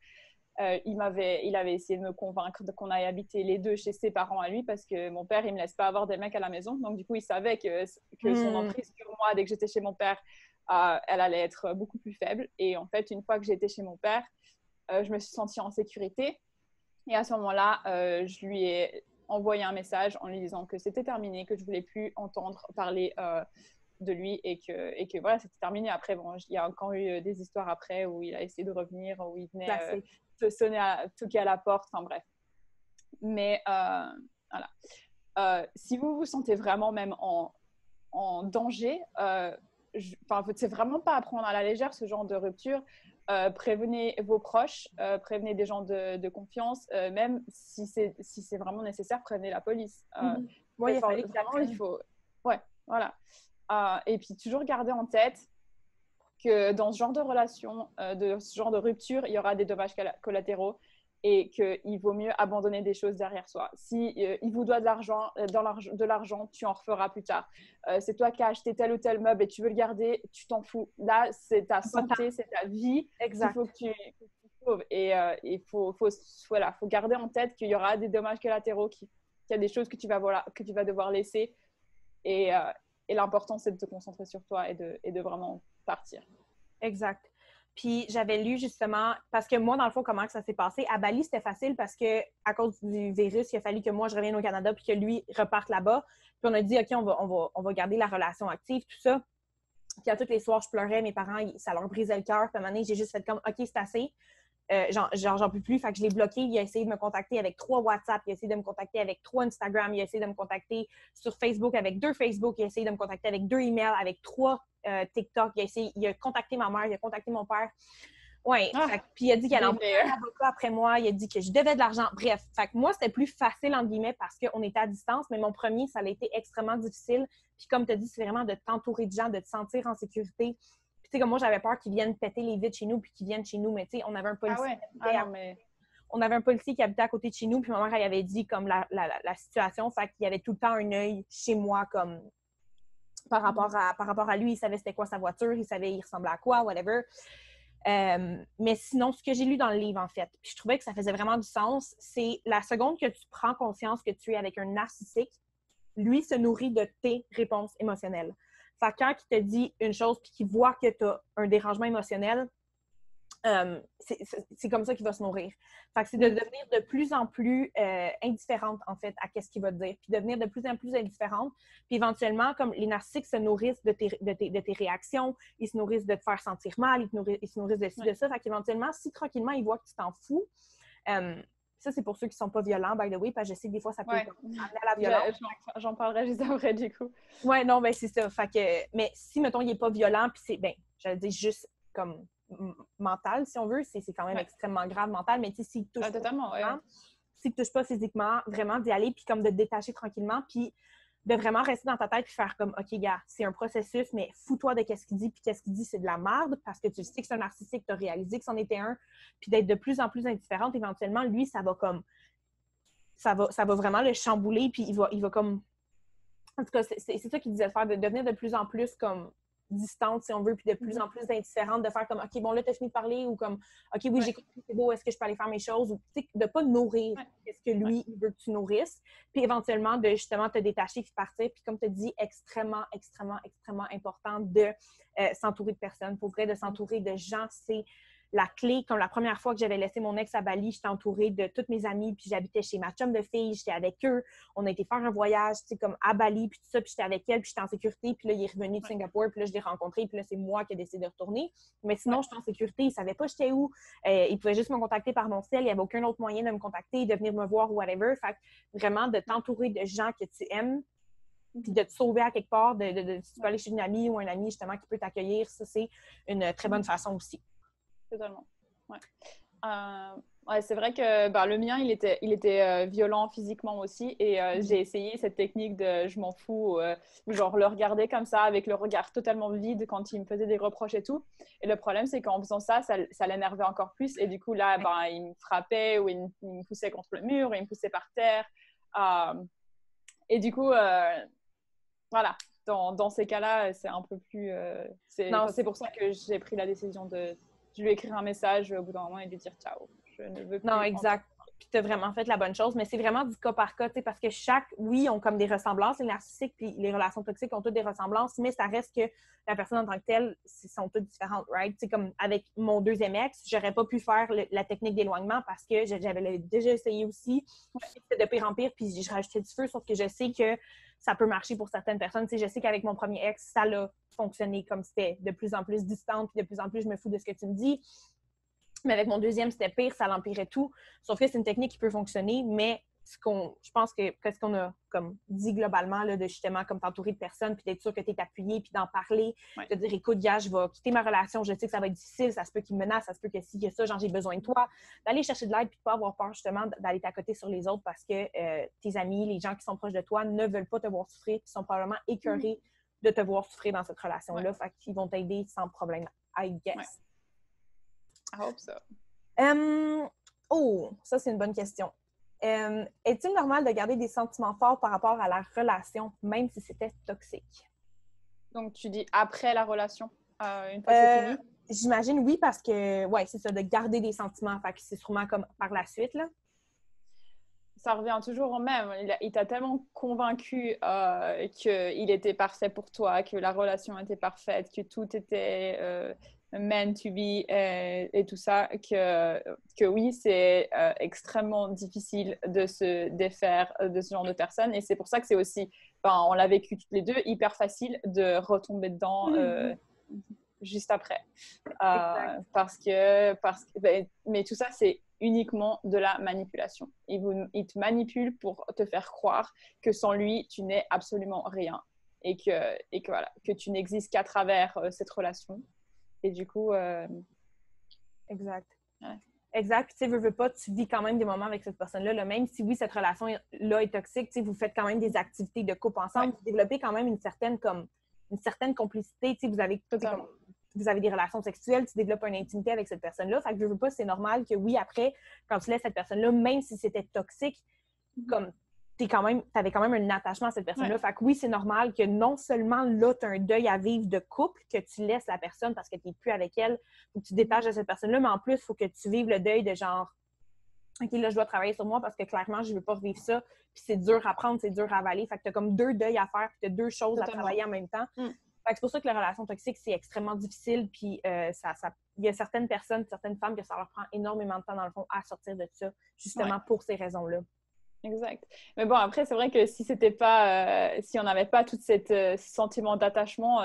Il avait essayé de me convaincre qu'on aille habiter les deux chez ses parents à lui parce que mon père, il ne me laisse pas avoir des mecs à la maison. Donc, du coup, il savait que son emprise sur moi, dès que j'étais chez mon père, elle allait être beaucoup plus faible. Et en fait, une fois que j'étais chez mon père, je me suis sentie en sécurité. Et à ce moment-là, je lui ai envoyé un message en lui disant que c'était terminé, que je ne voulais plus entendre parler de lui et que voilà, c'était terminé. Après, bon, il y a encore eu des histoires après où il a essayé de revenir, où il venait toquer à la porte, enfin bref. Mais voilà. Si vous vous sentez vraiment même en danger, c'est vraiment pas à prendre à la légère ce genre de rupture. Prévenez vos proches, prévenez des gens de confiance, même si c'est vraiment nécessaire, prévenez la police. Oui, vraiment, il faut... Ouais, voilà. Et puis, toujours garder en tête que dans ce genre de relation, de ce genre de rupture, il y aura des dommages collatéraux et qu'il vaut mieux abandonner des choses derrière soi. Si il vous doit de l'argent, tu en referas plus tard. C'est toi qui as acheté tel ou tel meuble et tu veux le garder, tu t'en fous. Là, c'est ta santé, c'est ta vie. Exact. Il faut que tu sauves. Et il faut garder en tête qu'il y aura des dommages collatéraux, qu'il y a des choses que tu vas devoir laisser. Et l'important, c'est de te concentrer sur toi et de vraiment partir. Exact. Puis j'avais lu justement, parce que moi, dans le fond, comment que ça s'est passé? À Bali, c'était facile parce que à cause du virus, il a fallu que moi, je revienne au Canada puis que lui reparte là-bas. Puis on a dit, OK, on va garder la relation active, tout ça. Puis à tous les soirs, je pleurais. Mes parents, ça leur brisait le cœur. Puis à un moment donné, j'ai juste fait comme, OK, c'est assez. J'en peux plus. Fait que je l'ai bloqué. Il a essayé de me contacter avec 3 WhatsApp. Il a essayé de me contacter avec 3 Instagram. Il a essayé de me contacter sur Facebook avec 2 Facebook. Il a essayé de me contacter avec 2 emails, avec 3 TikTok. Il a contacté ma mère. Il a contacté mon père. Oui. Puis il a dit qu'il allait envoyer un avocat après moi. Il a dit que je devais de l'argent. Bref. Fait que moi, c'était plus facile, entre guillemets, parce qu'on était à distance. Mais mon premier, ça a été extrêmement difficile. Puis comme tu as dit, c'est vraiment de t'entourer de gens, de te sentir en sécurité. Puis sais, comme moi, j'avais peur qu'ils viennent péter les vitres chez nous puis qu'ils viennent chez nous, mais tu sais, on avait un policier. On avait un policier qui habitait à côté de chez nous, puis ma mère, elle avait dit comme la situation, fait qu'il y avait tout le temps un œil chez moi, comme par rapport à lui, il savait c'était quoi sa voiture, il savait il ressemblait à quoi, whatever. Mais sinon, ce que j'ai lu dans le livre, en fait, puis je trouvais que ça faisait vraiment du sens, c'est la seconde que tu prends conscience que tu es avec un narcissique, lui se nourrit de tes réponses émotionnelles. Fait que quand il te dit une chose puis qu'il voit que tu as un dérangement émotionnel, c'est comme ça qu'il va se nourrir. Fait que c'est de devenir de plus en plus indifférente, en fait, à ce qu'il va te dire. Puis devenir de plus en plus indifférente. Puis éventuellement, comme les narcissiques se nourrissent de tes réactions, ils se nourrissent de te faire sentir mal, ils se nourrissent de ci, de ça. Fait qu'éventuellement, si tranquillement, ils voient que tu t'en fous, ça, c'est pour ceux qui ne sont pas violents, by the way, parce que je sais que des fois, ça peut amener à la violence. J'en parlerai juste après, du coup. Ouais, non, ben c'est ça. Fait que, mais si, mettons, il n'est pas violent, puis c'est, j'allais dire juste comme mental, si on veut, c'est quand même extrêmement grave mental, mais tu sais, s'il touche s'il ne touche pas physiquement, vraiment d'y aller, puis comme de te détacher tranquillement, puis de vraiment rester dans ta tête puis faire comme, OK, gars, c'est un processus, mais fous-toi de qu'est-ce qu'il dit, puis qu'est-ce qu'il dit, c'est de la merde, parce que tu sais que c'est un narcissique, tu as réalisé que c'en était un, puis d'être de plus en plus indifférente, éventuellement, lui, ça va comme, ça va vraiment le chambouler, puis il va comme, en tout cas, c'est ça qu'il disait de faire, de devenir de plus en plus comme distante, si on veut, puis de plus en plus indifférente, de faire comme, OK, bon, là, t'as fini de parler, ou comme, OK, oui, j'ai compris, c'est beau, est-ce que je peux aller faire mes choses, ou, tu sais, de pas nourrir ce que lui, il veut que tu nourrisses, puis éventuellement, de justement te détacher puis partir, puis comme tu dis, extrêmement, extrêmement, extrêmement important de s'entourer de personnes. Pour vrai, de s'entourer de gens, c'est la clé. Comme la première fois que j'avais laissé mon ex à Bali, j'étais entourée de toutes mes amies, puis j'habitais chez ma chum de fille, j'étais avec eux. On a été faire un voyage, tu sais, comme à Bali, puis tout ça, puis j'étais avec elle, puis j'étais en sécurité, puis là, il est revenu de Singapour, puis là, je l'ai rencontré, puis là, c'est moi qui ai décidé de retourner. Mais sinon, j'étais en sécurité, il savait pas j'étais où. Il pouvait juste me contacter par mon cell, il n'y avait aucun autre moyen de me contacter, de venir me voir ou whatever. Fait que vraiment, de t'entourer de gens que tu aimes, puis de te sauver à quelque part, si tu peux aller chez une amie ou un ami, justement, qui peut t'accueillir, ça, c'est une très bonne façon aussi. Totalement. Ouais, c'est vrai que le mien, il était violent physiquement aussi. Et j'ai essayé cette technique de je m'en fous, genre le regarder comme ça, avec le regard totalement vide quand il me faisait des reproches et tout. Et le problème, c'est qu'en faisant ça l'énervait encore plus. Et du coup, là, il me frappait ou il me poussait contre le mur, il me poussait par terre. Et du coup, voilà. Dans ces cas-là, c'est un peu plus... c'est pour ça que j'ai pris la décision de lui écrire un message au bout d'un moment et lui dire ciao. Je ne veux plus. Non, exact. Puis tu as vraiment fait la bonne chose, mais c'est vraiment du cas par cas, parce que oui, ont comme des ressemblances, les narcissiques puis les relations toxiques ont toutes des ressemblances, mais ça reste que la personne en tant que telle, sont toutes différentes, right? C'est comme avec mon deuxième ex, j'aurais pas pu faire la technique d'éloignement parce que j'avais déjà essayé aussi. C'était de pire en pire, puis je rajoutais du feu, sauf que je sais que ça peut marcher pour certaines personnes. Je sais qu'avec mon premier ex, ça a fonctionné comme c'était de plus en plus distante, puis de plus en plus, je me fous de ce que tu me dis. Mais avec mon deuxième, c'était pire, ça l'empirait tout. Sauf que c'est une technique qui peut fonctionner, mais je pense que ce qu'on a comme dit globalement, là, de justement comme t'entourer de personnes, puis d'être sûr que tu es appuyé, puis d'en parler, de dire, écoute, gars, je vais quitter ma relation, je sais que ça va être difficile, ça se peut qu'il me menace, ça se peut que si, que ça, genre, j'ai besoin de toi, d'aller chercher de l'aide, puis de pas avoir peur, justement, d'aller t'accoter sur les autres parce que tes amis, les gens qui sont proches de toi ne veulent pas te voir souffrir, puis sont probablement écœurés de te voir souffrir dans cette relation-là. Fait qu'ils vont t'aider sans problème, I guess. I hope so. Ça, c'est une bonne question. Est-il normal de garder des sentiments forts par rapport à la relation, même si c'était toxique? Donc, tu dis après la relation, une fois que c'est fini? J'imagine oui, parce que, c'est ça, de garder des sentiments. Fait que c'est sûrement comme par la suite, là. Ça revient toujours au même. Il t'a tellement convaincu qu'il était parfait pour toi, que la relation était parfaite, que tout était meant to be et tout ça, que oui, c'est extrêmement difficile de se défaire de ce genre de personnes. Et c'est pour ça que c'est aussi, on l'a vécu toutes les deux, hyper facile de retomber dedans juste après. Mais tout ça, c'est uniquement de la manipulation. Il te manipule pour te faire croire que sans lui, tu n'es absolument rien et que voilà, que tu n'existes qu'à travers cette relation. Et du coup... Exact. Ouais. Exact. Puis, tu sais, veux pas, tu vis quand même des moments avec cette personne-là. Là, même si, oui, cette relation-là est toxique, tu sais, vous faites quand même des activités de couple ensemble. Vous développez quand même une certaine complicité. Tu sais, vous avez... vous avez des relations sexuelles, tu développes une intimité avec cette personne-là. Fait que je veux pas, c'est normal que oui, après, quand tu laisses cette personne-là, même si c'était toxique, comme t'avais quand même un attachement à cette personne-là. Ouais. Fait que oui, c'est normal que non seulement là, tu as un deuil à vivre de couple, que tu laisses la personne parce que tu n'es plus avec elle, ou que tu te détaches de cette personne-là, mais en plus, il faut que tu vives le deuil de genre, OK, là, je dois travailler sur moi parce que clairement, je ne veux pas revivre ça. Puis c'est dur à prendre, c'est dur à avaler. Fait que tu as comme deux deuils à faire, puis tu as deux choses à travailler en même temps. Fait que c'est pour ça que la relation toxique, c'est extrêmement difficile. Puis il y a certaines personnes, certaines femmes que ça leur prend énormément de temps, dans le fond, à sortir de ça, justement pour ces raisons-là. Exact. Mais bon, après, c'est vrai que si c'était pas, si on n'avait pas tout ce sentiment d'attachement,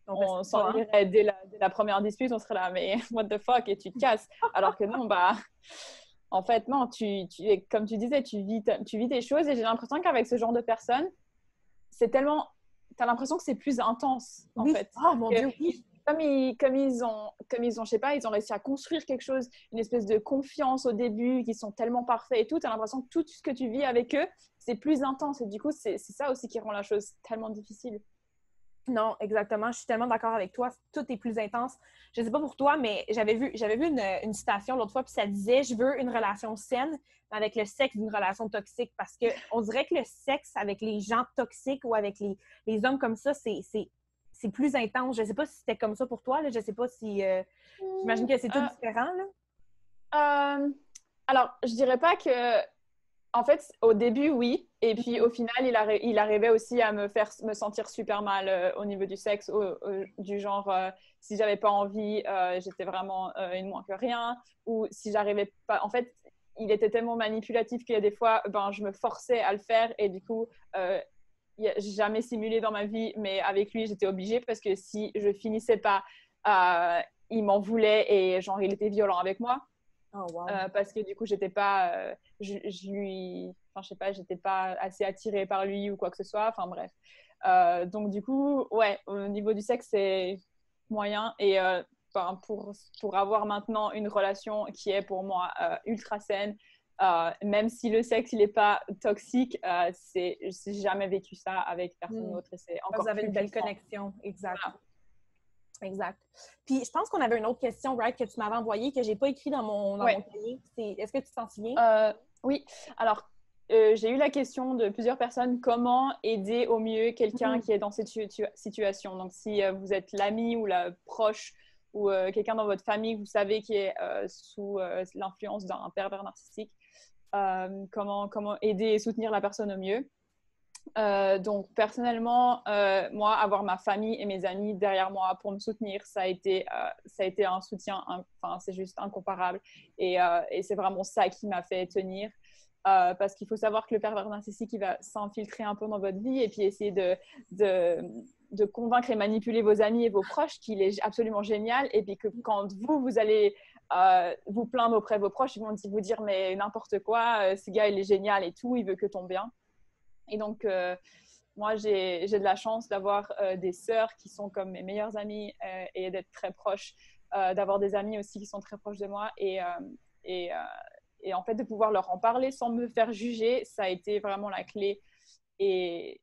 on s'en irait dès la première dispute, on serait là, mais what the fuck, et tu te casses. Alors que non, en fait, non, comme tu disais, tu vis des choses, et j'ai l'impression qu'avec ce genre de personnes, c'est tellement, t'as l'impression que c'est plus intense, en fait. Oh mon Dieu, oui. Comme ils ont, je sais pas, ils ont réussi à construire quelque chose, une espèce de confiance au début, qui sont tellement parfaits et tout, tu as l'impression que tout ce que tu vis avec eux, c'est plus intense. Et du coup, c'est ça aussi qui rend la chose tellement difficile. Non, exactement. Je suis tellement d'accord avec toi. Tout est plus intense. Je sais pas pour toi, mais j'avais vu une citation l'autre fois, puis ça disait « Je veux une relation saine avec le sexe d'une relation toxique. » Parce qu'on dirait que le sexe avec les gens toxiques ou avec les hommes comme ça, c'est plus intense. Je sais pas si c'était comme ça pour toi. Là. Je sais pas si... j'imagine que c'est tout différent. Là. Alors, je dirais pas que... En fait, au début, oui. Et puis, au final, il arrivait aussi à me faire me sentir super mal au niveau du sexe, du genre, si j'avais pas envie, j'étais vraiment une moins que rien. Ou si j'arrivais pas... En fait, il était tellement manipulatif qu'il y a des fois, je me forçais à le faire. Et du coup, j'ai jamais simulé dans ma vie, mais avec lui, j'étais obligée parce que si je finissais pas, il m'en voulait et genre, il était violent avec moi. Oh, wow. Parce que du coup, j'étais pas, je sais pas, j'étais pas assez attirée par lui ou quoi que ce soit. Enfin bref. Donc du coup, ouais, au niveau du sexe, c'est moyen. Et pour avoir maintenant une relation qui est pour moi ultra saine, même si le sexe il est pas toxique, j'ai jamais vécu ça avec personne d'autre et c'est encore vous avez plus une belle puissant. connexion, exact. Voilà. Exact. Puis je pense qu'on avait une autre question, right, que tu m'avais envoyée, que j'ai pas écrit dans mon cahier. Est-ce que tu t'en souviens? Oui. Alors, j'ai eu la question de plusieurs personnes, comment aider au mieux quelqu'un qui est dans cette situation. Donc, si vous êtes l'ami ou la proche ou quelqu'un dans votre famille que vous savez qui est sous l'influence d'un pervers narcissique, comment aider et soutenir la personne au mieux. Donc personnellement, moi, avoir ma famille et mes amis derrière moi pour me soutenir, ça a été un soutien, c'est juste incomparable. Et c'est vraiment ça qui m'a fait tenir. Parce qu'il faut savoir que le pervers narcissique, il va s'infiltrer un peu dans votre vie et puis essayer de convaincre et manipuler vos amis et vos proches qu'il est absolument génial. Et puis que quand vous allez vous plaindre auprès de vos proches, ils vont vous dire mais n'importe quoi, ce gars, il est génial et tout, il veut que ton bien. Et donc, moi, j'ai de la chance d'avoir des sœurs qui sont comme mes meilleures amies et d'être très proches, d'avoir des amis aussi qui sont très proches de moi et en fait, de pouvoir leur en parler sans me faire juger, ça a été vraiment la clé. Et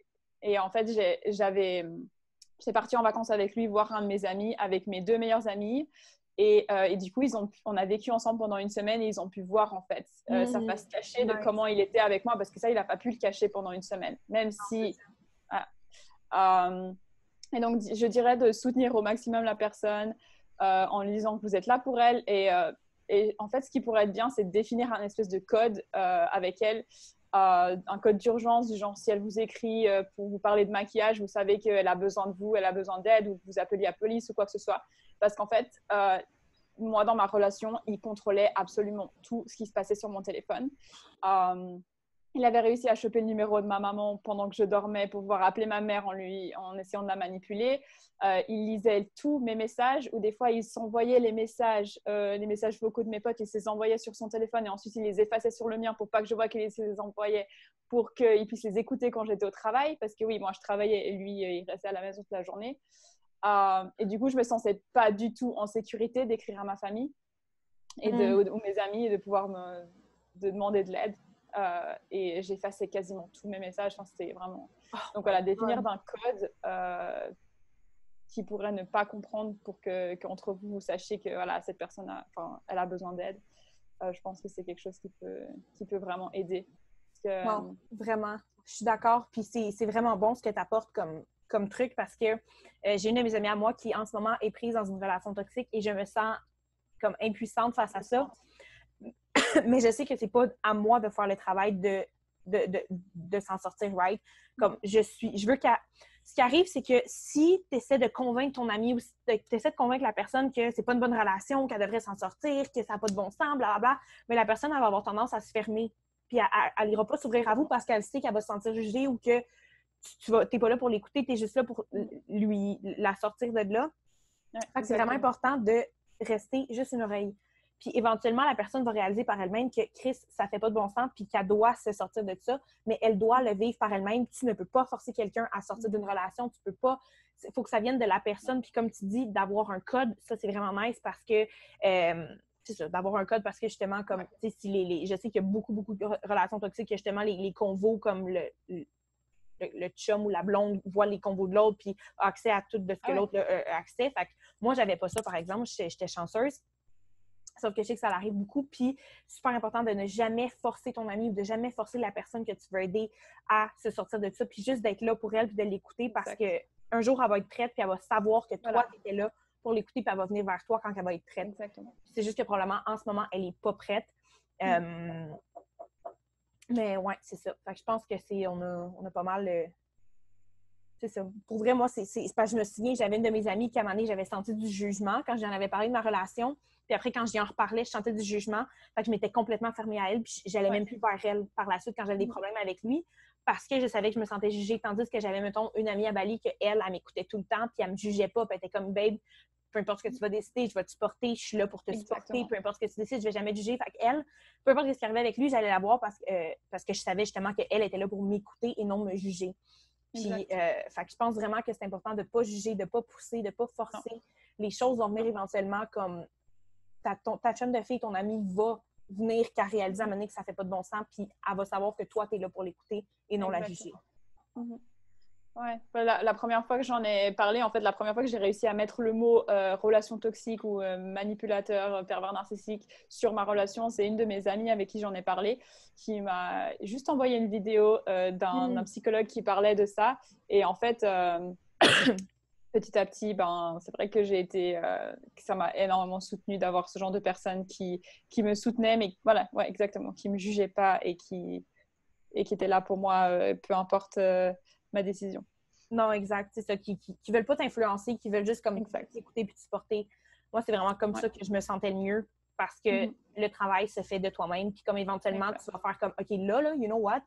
en fait, j'étais partie en vacances avec lui, voir un de mes amis, avec mes deux meilleures amies. Et du coup, on a vécu ensemble pendant une semaine et ils ont pu voir en fait sa face cachée de comment il était avec moi parce que ça, il n'a pas pu le cacher pendant une semaine. Même si... et donc, je dirais de soutenir au maximum la personne en lui disant que vous êtes là pour elle. Et en fait, ce qui pourrait être bien, c'est de définir un espèce de code avec elle. Un code d'urgence du genre si elle vous écrit pour vous parler de maquillage, vous savez qu'elle a besoin de vous, elle a besoin d'aide ou que vous appeliez la police ou quoi que ce soit. Parce qu'en fait, moi, dans ma relation, il contrôlait absolument tout ce qui se passait sur mon téléphone. Il avait réussi à choper le numéro de ma maman pendant que je dormais pour pouvoir appeler ma mère en essayant de la manipuler. Il lisait tous mes messages ou des fois, il s'envoyait les messages vocaux de mes potes, il se les envoyait sur son téléphone et ensuite, il les effaçait sur le mien pour pas que je vois qu'il se les envoyait pour qu'il puisse les écouter quand j'étais au travail. Parce que oui, moi, je travaillais et lui, il restait à la maison toute la journée. Et du coup, je me sentais pas du tout en sécurité d'écrire à ma famille et ou mes amis et de pouvoir de demander de l'aide. Et j'ai effacé quasiment tous mes messages. Enfin, c'était vraiment... Donc voilà, définir d'un code qui pourrait ne pas comprendre pour qu'entre vous, vous sachiez que voilà, cette personne elle a besoin d'aide. Je pense que c'est quelque chose qui peut vraiment aider. Parce que, Non, vraiment. Je suis d'accord. Puis c'est vraiment bon ce que tu apportes comme truc parce que j'ai une de mes amies à moi qui, en ce moment, est prise dans une relation toxique et je me sens comme impuissante face à ça. Mais je sais que c'est pas à moi de faire le travail de s'en sortir right. Comme je veux qu'elle. Ce qui arrive, c'est que si tu essaies de convaincre ton ami ou si tu essaies de convaincre la personne que c'est pas une bonne relation, qu'elle devrait s'en sortir, que ça n'a pas de bon sens, blablabla, mais la personne, elle va avoir tendance à se fermer. Puis elle n'ira pas s'ouvrir à vous parce qu'elle sait qu'elle va se sentir jugée ou que tu n'es pas là pour l'écouter, tu es juste là pour la sortir de là. Ouais, c'est vraiment important de rester juste une oreille. Puis éventuellement, la personne va réaliser par elle-même que Chris, ça fait pas de bon sens puis qu'elle doit se sortir de ça, mais elle doit le vivre par elle-même. Tu ne peux pas forcer quelqu'un à sortir d'une relation. Tu peux pas. Il faut que ça vienne de la personne. Puis comme tu dis, d'avoir un code, ça, c'est vraiment nice parce que c'est ça, d'avoir un code parce que justement, comme tu sais, si je sais qu'il y a beaucoup de relations toxiques, que justement, les convos comme le chum ou la blonde voit les convos de l'autre puis a accès à tout de ce que l'autre a accès. Fait que moi, j'avais pas ça, par exemple. J'étais chanceuse. Sauf que je sais que ça arrive beaucoup. Puis, super important de ne jamais forcer ton ami ou de jamais forcer la personne que tu veux aider à se sortir de ça. Puis juste d'être là pour elle puis de l'écouter parce qu'un jour, elle va être prête puis elle va savoir que toi, tu étais là pour l'écouter puis elle va venir vers toi quand elle va être prête. Exactement. C'est juste que probablement, en ce moment, elle n'est pas prête. Mais ouais, c'est ça. Fait que je pense que on a pas mal... c'est ça. Pour vrai, moi, c'est parce que je me souviens, j'avais une de mes amies qui, à un moment donné, j'avais senti du jugement quand j'en avais parlé de ma relation. Puis après, quand j'y en reparlais, je sentais du jugement. Fait que je m'étais complètement fermée à elle. Puis j'allais même plus vers elle par la suite quand j'avais des problèmes avec lui. Parce que je savais que je me sentais jugée. Tandis que j'avais, mettons, une amie à Bali elle m'écoutait tout le temps. Puis elle me jugeait pas. Puis elle était comme, babe, peu importe ce que tu vas décider, je vais te supporter. Je suis là pour te supporter. Peu importe ce que tu décides, je vais jamais te juger. Fait qu'elle, peu importe ce qui arrivait avec lui, j'allais la voir parce que je savais justement qu'elle était là pour m'écouter et non me juger. Puis, fait que je pense vraiment que c'est important de ne pas juger, de ne pas pousser, de ne pas forcer. Non. Les choses vont venir éventuellement comme ta chum de fille, ton amie va venir qu'à réaliser à un moment donné que ça ne fait pas de bon sens, puis elle va savoir que toi, tu es là pour l'écouter et non la juger. Ouais. La première fois que j'en ai parlé, en fait, la première fois que j'ai réussi à mettre le mot relation toxique ou manipulateur, pervers narcissique sur ma relation, c'est une de mes amies avec qui j'en ai parlé, qui m'a juste envoyé une vidéo d'un psychologue qui parlait de ça. Et en fait, petit à petit, c'est vrai que que ça m'a énormément soutenue d'avoir ce genre de personnes qui me soutenaient, mais voilà, ouais, exactement, qui me jugeaient pas et qui étaient là pour moi, peu importe ma décision. Non, exact. C'est ça, qui veulent pas t'influencer, qui veulent juste comme t'écouter puis te supporter. Moi, c'est vraiment comme ça que je me sentais le mieux parce que le travail se fait de toi-même. Puis comme éventuellement, tu vas faire comme, OK, là, you know what?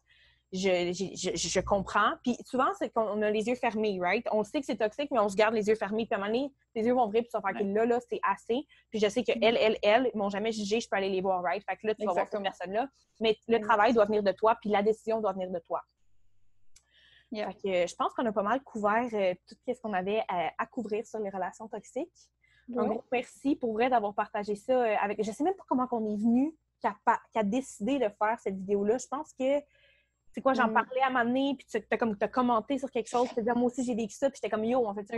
Je comprends. Puis souvent, c'est qu'on a les yeux fermés, right? On sait que c'est toxique, mais on se garde les yeux fermés. Puis à un moment donné, tes yeux vont ouvrir puis tu vas faire que là, c'est assez. Puis je sais qu'elles, ils m'ont jamais jugé, je peux aller les voir, right? Fait que là, tu vas voir cette personne-là. Mais le travail doit venir de toi, puis la décision doit venir de toi. Fait que je pense qu'on a pas mal couvert tout ce qu'on avait à couvrir sur les relations toxiques. Un gros merci pour vrai d'avoir partagé ça avec... Je sais même pas comment on est venu qu'à décider de faire cette vidéo-là. Je pense que c'est quoi, j'en parlais à un moment donné, puis tu as commenté sur quelque chose, tu as dit, moi aussi j'ai vécu ça, puis j'étais comme, yo, on fait ça.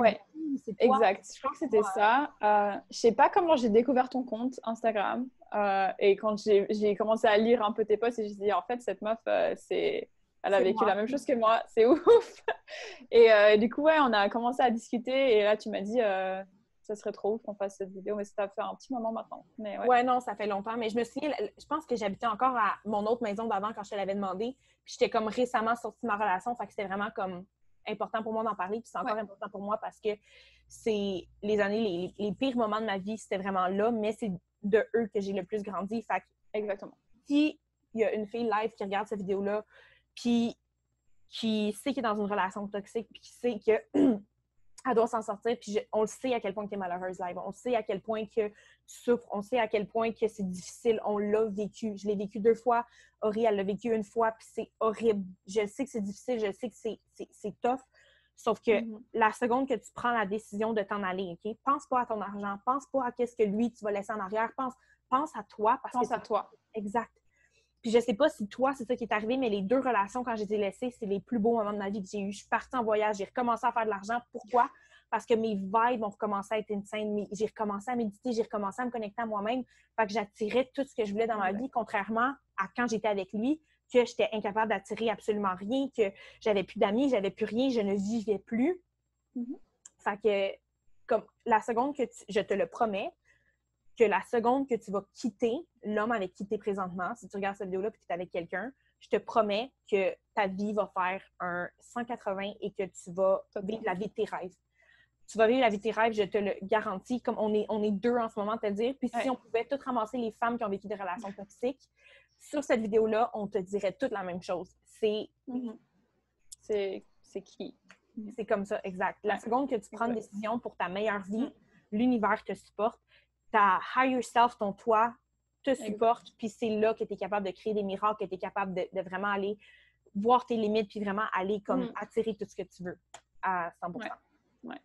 C'est toi. Exact, je crois que c'était ça. Je sais pas comment j'ai découvert ton compte Instagram, et quand j'ai commencé à lire un peu tes posts, et j'ai dit, en fait, cette meuf, elle a vécu la même chose que moi, c'est ouf. Et du coup, on a commencé à discuter, et là, tu m'as dit... ça serait trop ouf qu'on fasse cette vidéo, mais ça fait un petit moment maintenant. Mais ouais, non, ça fait longtemps. Mais je me souviens, je pense que j'habitais encore à mon autre maison d'avant quand je te l'avais demandé. Puis j'étais comme récemment sortie de ma relation. Fait que c'était vraiment comme important pour moi d'en parler. Puis c'est encore important pour moi parce que c'est les années, les pires moments de ma vie, c'était vraiment là. Mais c'est de eux que j'ai le plus grandi. Fait que, exactement. Si il y a une fille live qui regarde cette vidéo-là, puis qui sait qu'elle est dans une relation toxique, puis qui sait que... elle doit s'en sortir, puis on le sait à quel point tu es malheureuse live. On sait à quel point que tu souffres. On sait à quel point que c'est difficile. On l'a vécu. Je l'ai vécu 2 fois. Aurélie, elle l'a vécu 1 fois, puis c'est horrible. Je sais que c'est difficile. Je sais que c'est tough. Sauf que la seconde que tu prends la décision de t'en aller, OK? Pense pas à ton argent. Pense pas à qu'est-ce que lui, tu vas laisser en arrière. Pense à toi. Pense à toi. Exact. Puis je sais pas si toi, c'est ça qui est arrivé, mais les 2 relations, quand je les ai laissées, c'est les plus beaux moments de ma vie que j'ai eu. Je suis partie en voyage, j'ai recommencé à faire de l'argent. Pourquoi? parce que mes vibes ont recommencé à être insane. J'ai recommencé à méditer, j'ai recommencé à me connecter à moi-même. Fait que j'attirais tout ce que je voulais dans ma vie, contrairement à quand j'étais avec lui, que j'étais incapable d'attirer absolument rien, que j'avais plus d'amis, j'avais plus rien, je ne vivais plus. Fait que, comme la seconde que je te le promets, que la seconde que tu vas quitter l'homme avec qui tu es présentement, si tu regardes cette vidéo-là et que tu es avec quelqu'un, je te promets que ta vie va faire un 180 et que tu vas vivre la vie de tes rêves. Tu vas vivre la vie de tes rêves, je te le garantis, comme on est deux en ce moment, te dire. Puis si on pouvait toutes ramasser les femmes qui ont vécu des relations toxiques, sur cette vidéo-là, on te dirait toute la même chose. C'est qui? C'est comme ça, exact. La seconde que tu prends une décision pour ta meilleure vie, l'univers te supporte, ta higher self, ton toi, te supporte, puis c'est là que tu es capable de créer des miracles, que tu es capable de vraiment aller voir tes limites, puis vraiment aller comme attirer tout ce que tu veux à 100%. Ouais.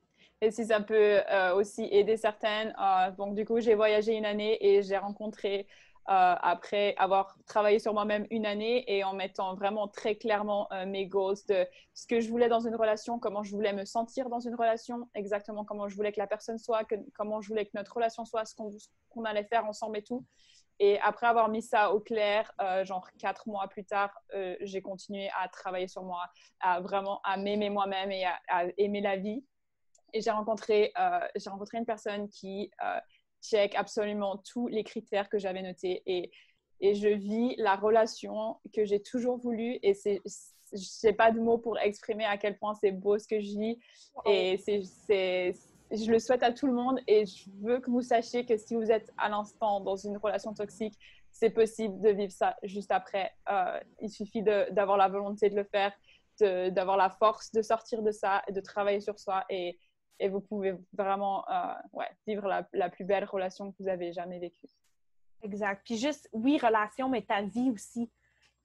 Et si ça peut aussi aider certaines, donc du coup, j'ai voyagé une année et j'ai rencontré, après avoir travaillé sur moi-même une année et en mettant vraiment très clairement mes goals de ce que je voulais dans une relation, comment je voulais me sentir dans une relation, exactement comment je voulais que la personne soit, comment je voulais que notre relation soit, ce qu'on allait faire ensemble et tout. Et après avoir mis ça au clair, genre 4 mois plus tard, j'ai continué à travailler sur moi, à vraiment à m'aimer moi-même et à aimer la vie. Et j'ai rencontré une personne qui check absolument tous les critères que j'avais notés. Et je vis la relation que j'ai toujours voulu. Et je n'ai pas de mots pour exprimer à quel point c'est beau ce que je vis. Et je le souhaite à tout le monde. Et je veux que vous sachiez que si vous êtes à l'instant dans une relation toxique, c'est possible de vivre ça juste après. Il suffit d'avoir la volonté de le faire, d'avoir la force de sortir de ça et de travailler sur soi. Et vous pouvez vraiment vivre la plus belle relation que vous avez jamais vécue. Exact. Puis juste, oui, relation, mais ta vie aussi.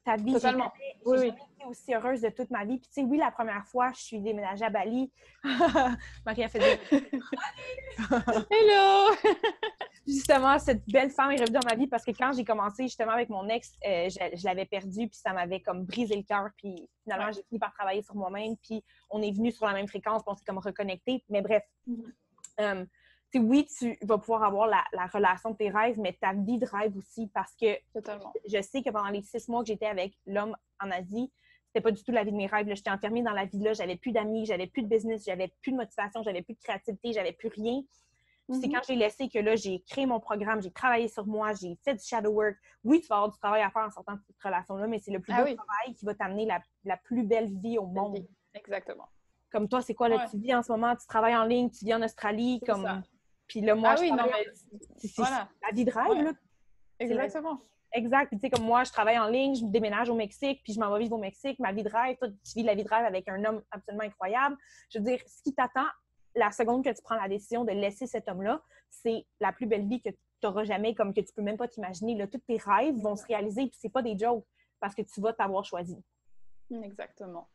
Ta vie, totalement. J'ai jamais été aussi heureuse de toute ma vie. Puis tu sais, oui, la première fois, je suis déménagée à Bali. Marie a fait des... Hello! Justement, cette belle femme est revenue dans ma vie parce que quand j'ai commencé justement avec mon ex, je l'avais perdue, puis ça m'avait comme brisé le cœur. Puis finalement, j'ai fini par travailler sur moi-même, puis on est venu sur la même fréquence, puis on s'est comme reconnecté. Mais bref, oui, tu vas pouvoir avoir la relation de tes rêves, mais ta vie de rêve aussi, parce que je sais que pendant les 6 mois que j'étais avec l'homme en Asie, c'était pas du tout la vie de mes rêves. J'étais enfermée dans la vie là, j'avais plus d'amis, j'avais plus de business, j'avais plus de motivation, j'avais plus de créativité, j'avais plus rien. C'est quand j'ai laissé que là, j'ai créé mon programme, j'ai travaillé sur moi, j'ai fait du shadow work. Oui, tu vas avoir du travail à faire en sortant de cette relation-là, mais c'est le plus beau travail qui va t'amener la plus belle vie au monde. Exactement. Comme toi, c'est quoi, là, tu vis en ce moment, tu travailles en ligne, tu vis en Australie, comme... Ça. Puis là, moi, c'est la vie de rêve, là. Exactement. Exact. Puis tu sais, comme moi, je travaille en ligne, je déménage au Mexique, puis je m'en vais vivre au Mexique. Ma vie de rêve, toi, tu vis la vie de rêve avec un homme absolument incroyable. Je veux dire, ce qui t'attend, la seconde que tu prends la décision de laisser cet homme-là, c'est la plus belle vie que tu n'auras jamais, comme que tu peux même pas t'imaginer. Là, tous tes rêves vont se réaliser, puis c'est pas des jokes, parce que tu vas t'avoir choisi. Exactement.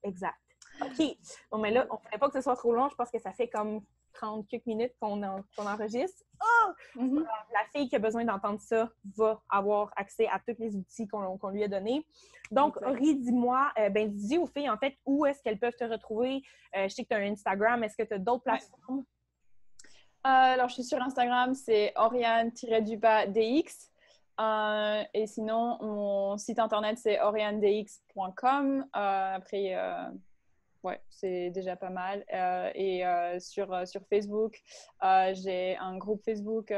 Exact. OK. Bon, mais là, on ne ferait pas que ce soit trop long. Je pense que ça fait comme 30 quelques minutes qu'on enregistre. Oh! La fille qui a besoin d'entendre ça va avoir accès à tous les outils qu'on lui a donnés. Donc, Ori, dis-moi, dis aux filles, en fait, où est-ce qu'elles peuvent te retrouver? Je sais que tu as un Instagram. Est-ce que tu as d'autres plateformes? Alors, je suis sur Instagram, c'est Oriane-DX. Et sinon, mon site internet, c'est orianedx.com. Après, c'est déjà pas mal. Et sur Facebook, j'ai un groupe Facebook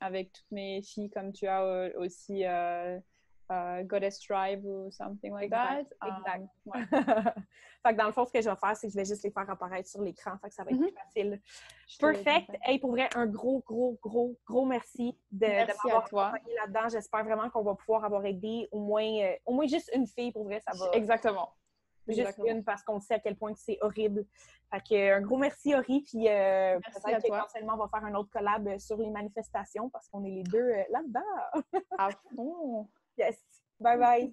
avec toutes mes filles, comme tu as aussi Goddess Tribe ou something like that. Exact. Fait que dans le fond, ce que je vais faire, c'est que je vais juste les faire apparaître sur l'écran. Fait que ça va être plus facile. Perfect. Hey, pour vrai, un gros merci de m'avoir accompagné là-dedans. J'espère vraiment qu'on va pouvoir avoir aidé au moins juste une fille. Pour vrai, ça va. Exactement. Juste une, parce qu'on sait à quel point c'est horrible. Fait que un gros merci, Ori. Puis peut-être qu'éventuellement, on va faire un autre collab sur les manifestations parce qu'on est les deux là-dedans. À fond. Yes. Bye bye.